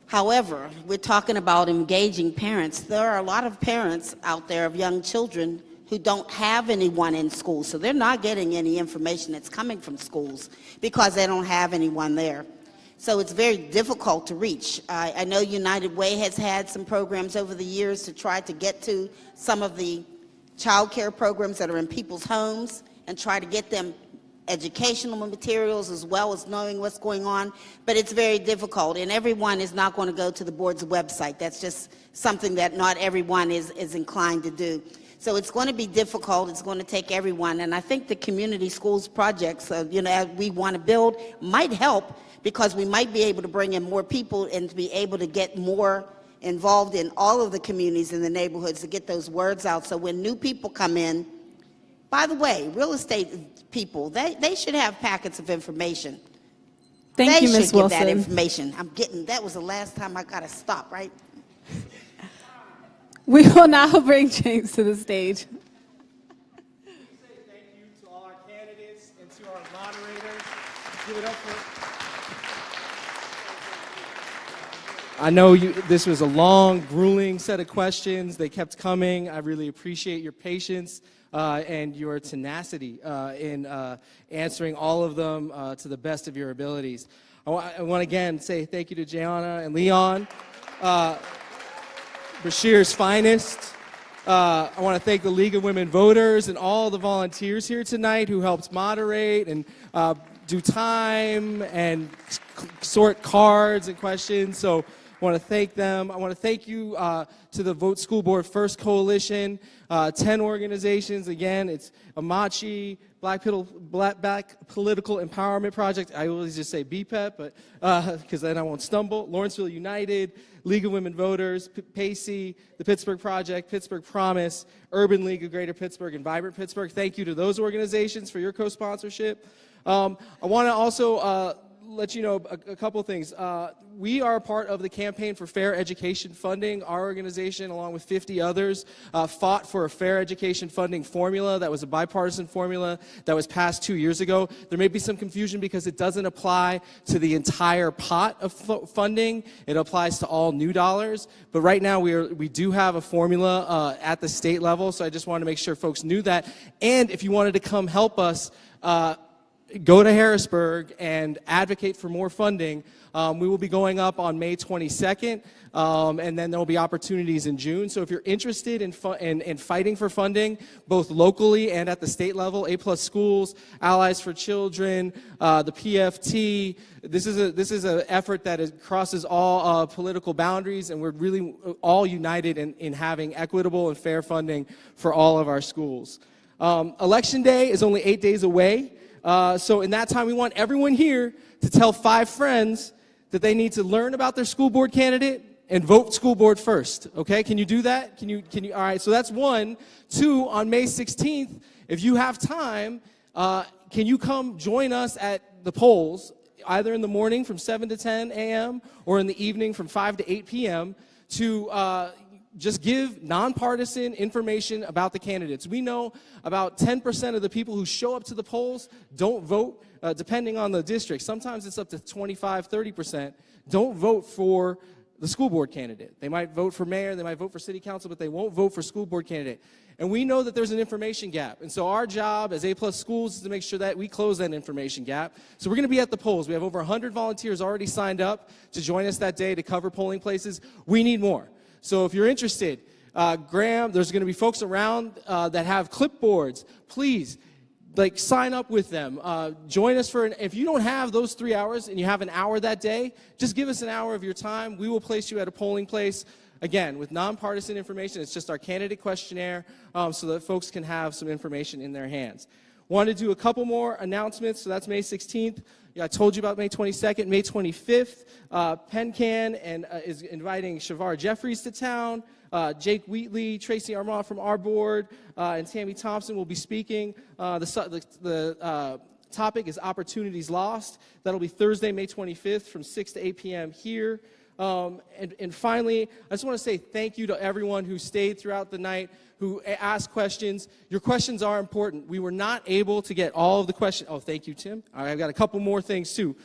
However, we're talking about engaging parents. There are a lot of parents out there of young children who don't have anyone in school, so they're not getting any information that's coming from schools because they don't have anyone there. So it's very difficult to reach. I know United Way has had some programs over the years to try to get to some of the child care programs that are in people's homes and try to get them educational materials as well as knowing what's going on, but it's very difficult, and everyone is not going to go to the board's website. That's just something that not everyone is inclined to do. So it's going to be difficult. It's going to take everyone, and I think the community schools projects, we want to build might help because we might be able to bring in more people and to be able to get more involved in all of the communities in the neighborhoods to get those words out. So when new people come in, by the way, real estate people, they should have packets of information. Thank you, Ms. Wilson. They should get that information. That was the last time I got to stop, right? We will now bring James to the stage. Thank you to all our candidates and to our moderators. Give it up for. I know this was a long, grueling set of questions. They kept coming. I really appreciate your patience and your tenacity in answering all of them to the best of your abilities. I want to again say thank you to Jayana and Leon. Bashir's finest. I want to thank the League of Women Voters and all the volunteers here tonight who helped moderate and do time and sort cards and questions. So I want to thank them. I want to thank you to the Vote School Board First Coalition, 10 organizations. Again, it's Amachi, Black Political Empowerment Project. I always just say BPEP, but because then I won't stumble. Lawrenceville United, League of Women Voters, Pacey, the Pittsburgh Project, Pittsburgh Promise, Urban League of Greater Pittsburgh, and Vibrant Pittsburgh. Thank you to those organizations for your co-sponsorship. I want to also let you know a couple things. We are a part of the Campaign for Fair Education Funding. Our organization, along with 50 others, fought for a fair education funding formula that was a bipartisan formula that was passed 2 years ago. There may be some confusion because it doesn't apply to the entire pot of funding. It applies to all new dollars. But right now, we do have a formula at the state level, so I just wanted to make sure folks knew that. And if you wanted to come help us, go to Harrisburg and advocate for more funding. We will be going up on May 22nd, and then there will be opportunities in June. So if you're interested in fighting for funding, both locally and at the state level, A+ Schools, Allies for Children, the PFT, this is an effort that crosses all political boundaries, and we're really all united in having equitable and fair funding for all of our schools. Election Day is only 8 days away. So in that time, we want everyone here to tell 5 friends that they need to learn about their school board candidate and vote school board first. Okay, can you do that? Can you? All right, so that's 1. 2, on May 16th, if you have time, can you come join us at the polls, either in the morning from 7 to 10 a.m. or in the evening from 5 to 8 p.m. to just give nonpartisan information about the candidates. We know about 10% of the people who show up to the polls don't vote, depending on the district. Sometimes it's up to 25, 30%. Don't vote for the school board candidate. They might vote for mayor, they might vote for city council, but they won't vote for school board candidate. And we know that there's an information gap. And so our job as A+ schools is to make sure that we close that information gap. So we're going to be at the polls. We have over 100 volunteers already signed up to join us that day to cover polling places. We need more. So if you're interested, Graham, there's going to be folks around that have clipboards. Please, sign up with them. Join us if you don't have those 3 hours and you have an hour that day, just give us an hour of your time. We will place you at a polling place. Again, with nonpartisan information, it's just our candidate questionnaire so that folks can have some information in their hands. Want to do a couple more announcements. So that's May 16th. Yeah, I told you about May 22nd. May 25th, PennCan is inviting Shavar Jeffries to town. Jake Wheatley, Tracy Armand from our board, and Tammy Thompson will be speaking. The topic is Opportunities Lost. That'll be Thursday, May 25th from 6 to 8 p.m. here. And finally, I just want to say thank you to everyone who stayed throughout the night, who asked questions. Your questions are important. We were not able to get all of the questions. Oh, thank you, Tim. All right, I've got a couple more things, too.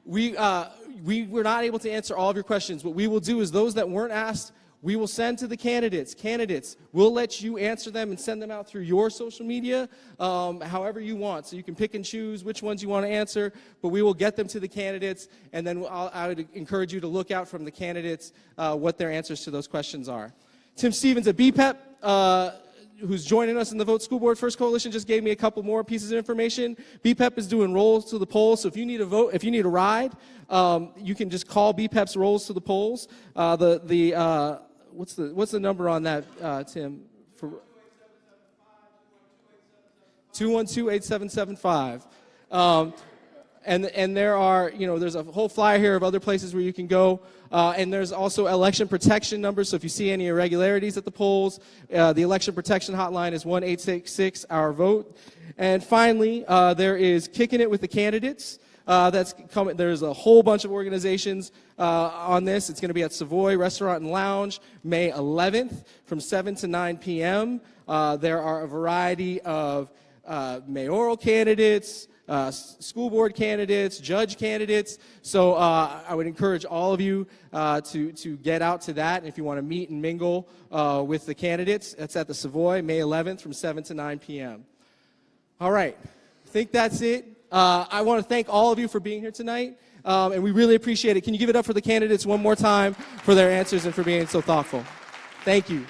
We were not able to answer all of your questions. What we will do is those that weren't asked, we will send to the candidates. Candidates, we'll let you answer them and send them out through your social media, however you want. So you can pick and choose which ones you want to answer, but we will get them to the candidates, and then I would encourage you to look out from the candidates what their answers to those questions are. Tim Stevens at BPEP, who's joining us in the Vote School Board First Coalition, just gave me a couple more pieces of information. BPEP is doing rolls to the polls, so if you need a vote, if you need a ride, you can just call BPEP's rolls to the polls. What's the number on that, Tim? 212-8775. And there are, there's a whole flyer here of other places where you can go. And there's also election protection numbers. So if you see any irregularities at the polls, the election protection hotline is 1-866-OUR-VOTE. And finally, there is Kicking It with the Candidates. That's coming. There's a whole bunch of organizations on this. It's going to be at Savoy Restaurant and Lounge, May 11th from 7 to 9 p.m. There are a variety of mayoral candidates, school board candidates, judge candidates. So I would encourage all of you to get out to that. And if you want to meet and mingle with the candidates, that's at the Savoy, May 11th from 7 to 9 p.m. All right. I think that's it. I want to thank all of you for being here tonight, and we really appreciate it. Can you give it up for the candidates one more time for their answers and for being so thoughtful? Thank you.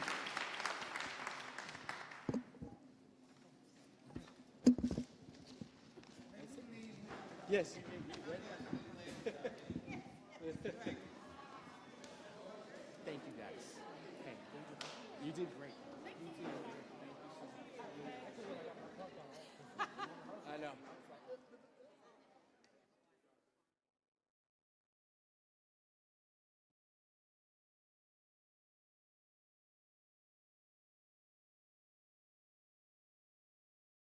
Yes. Thank you, guys. Hey, you did great.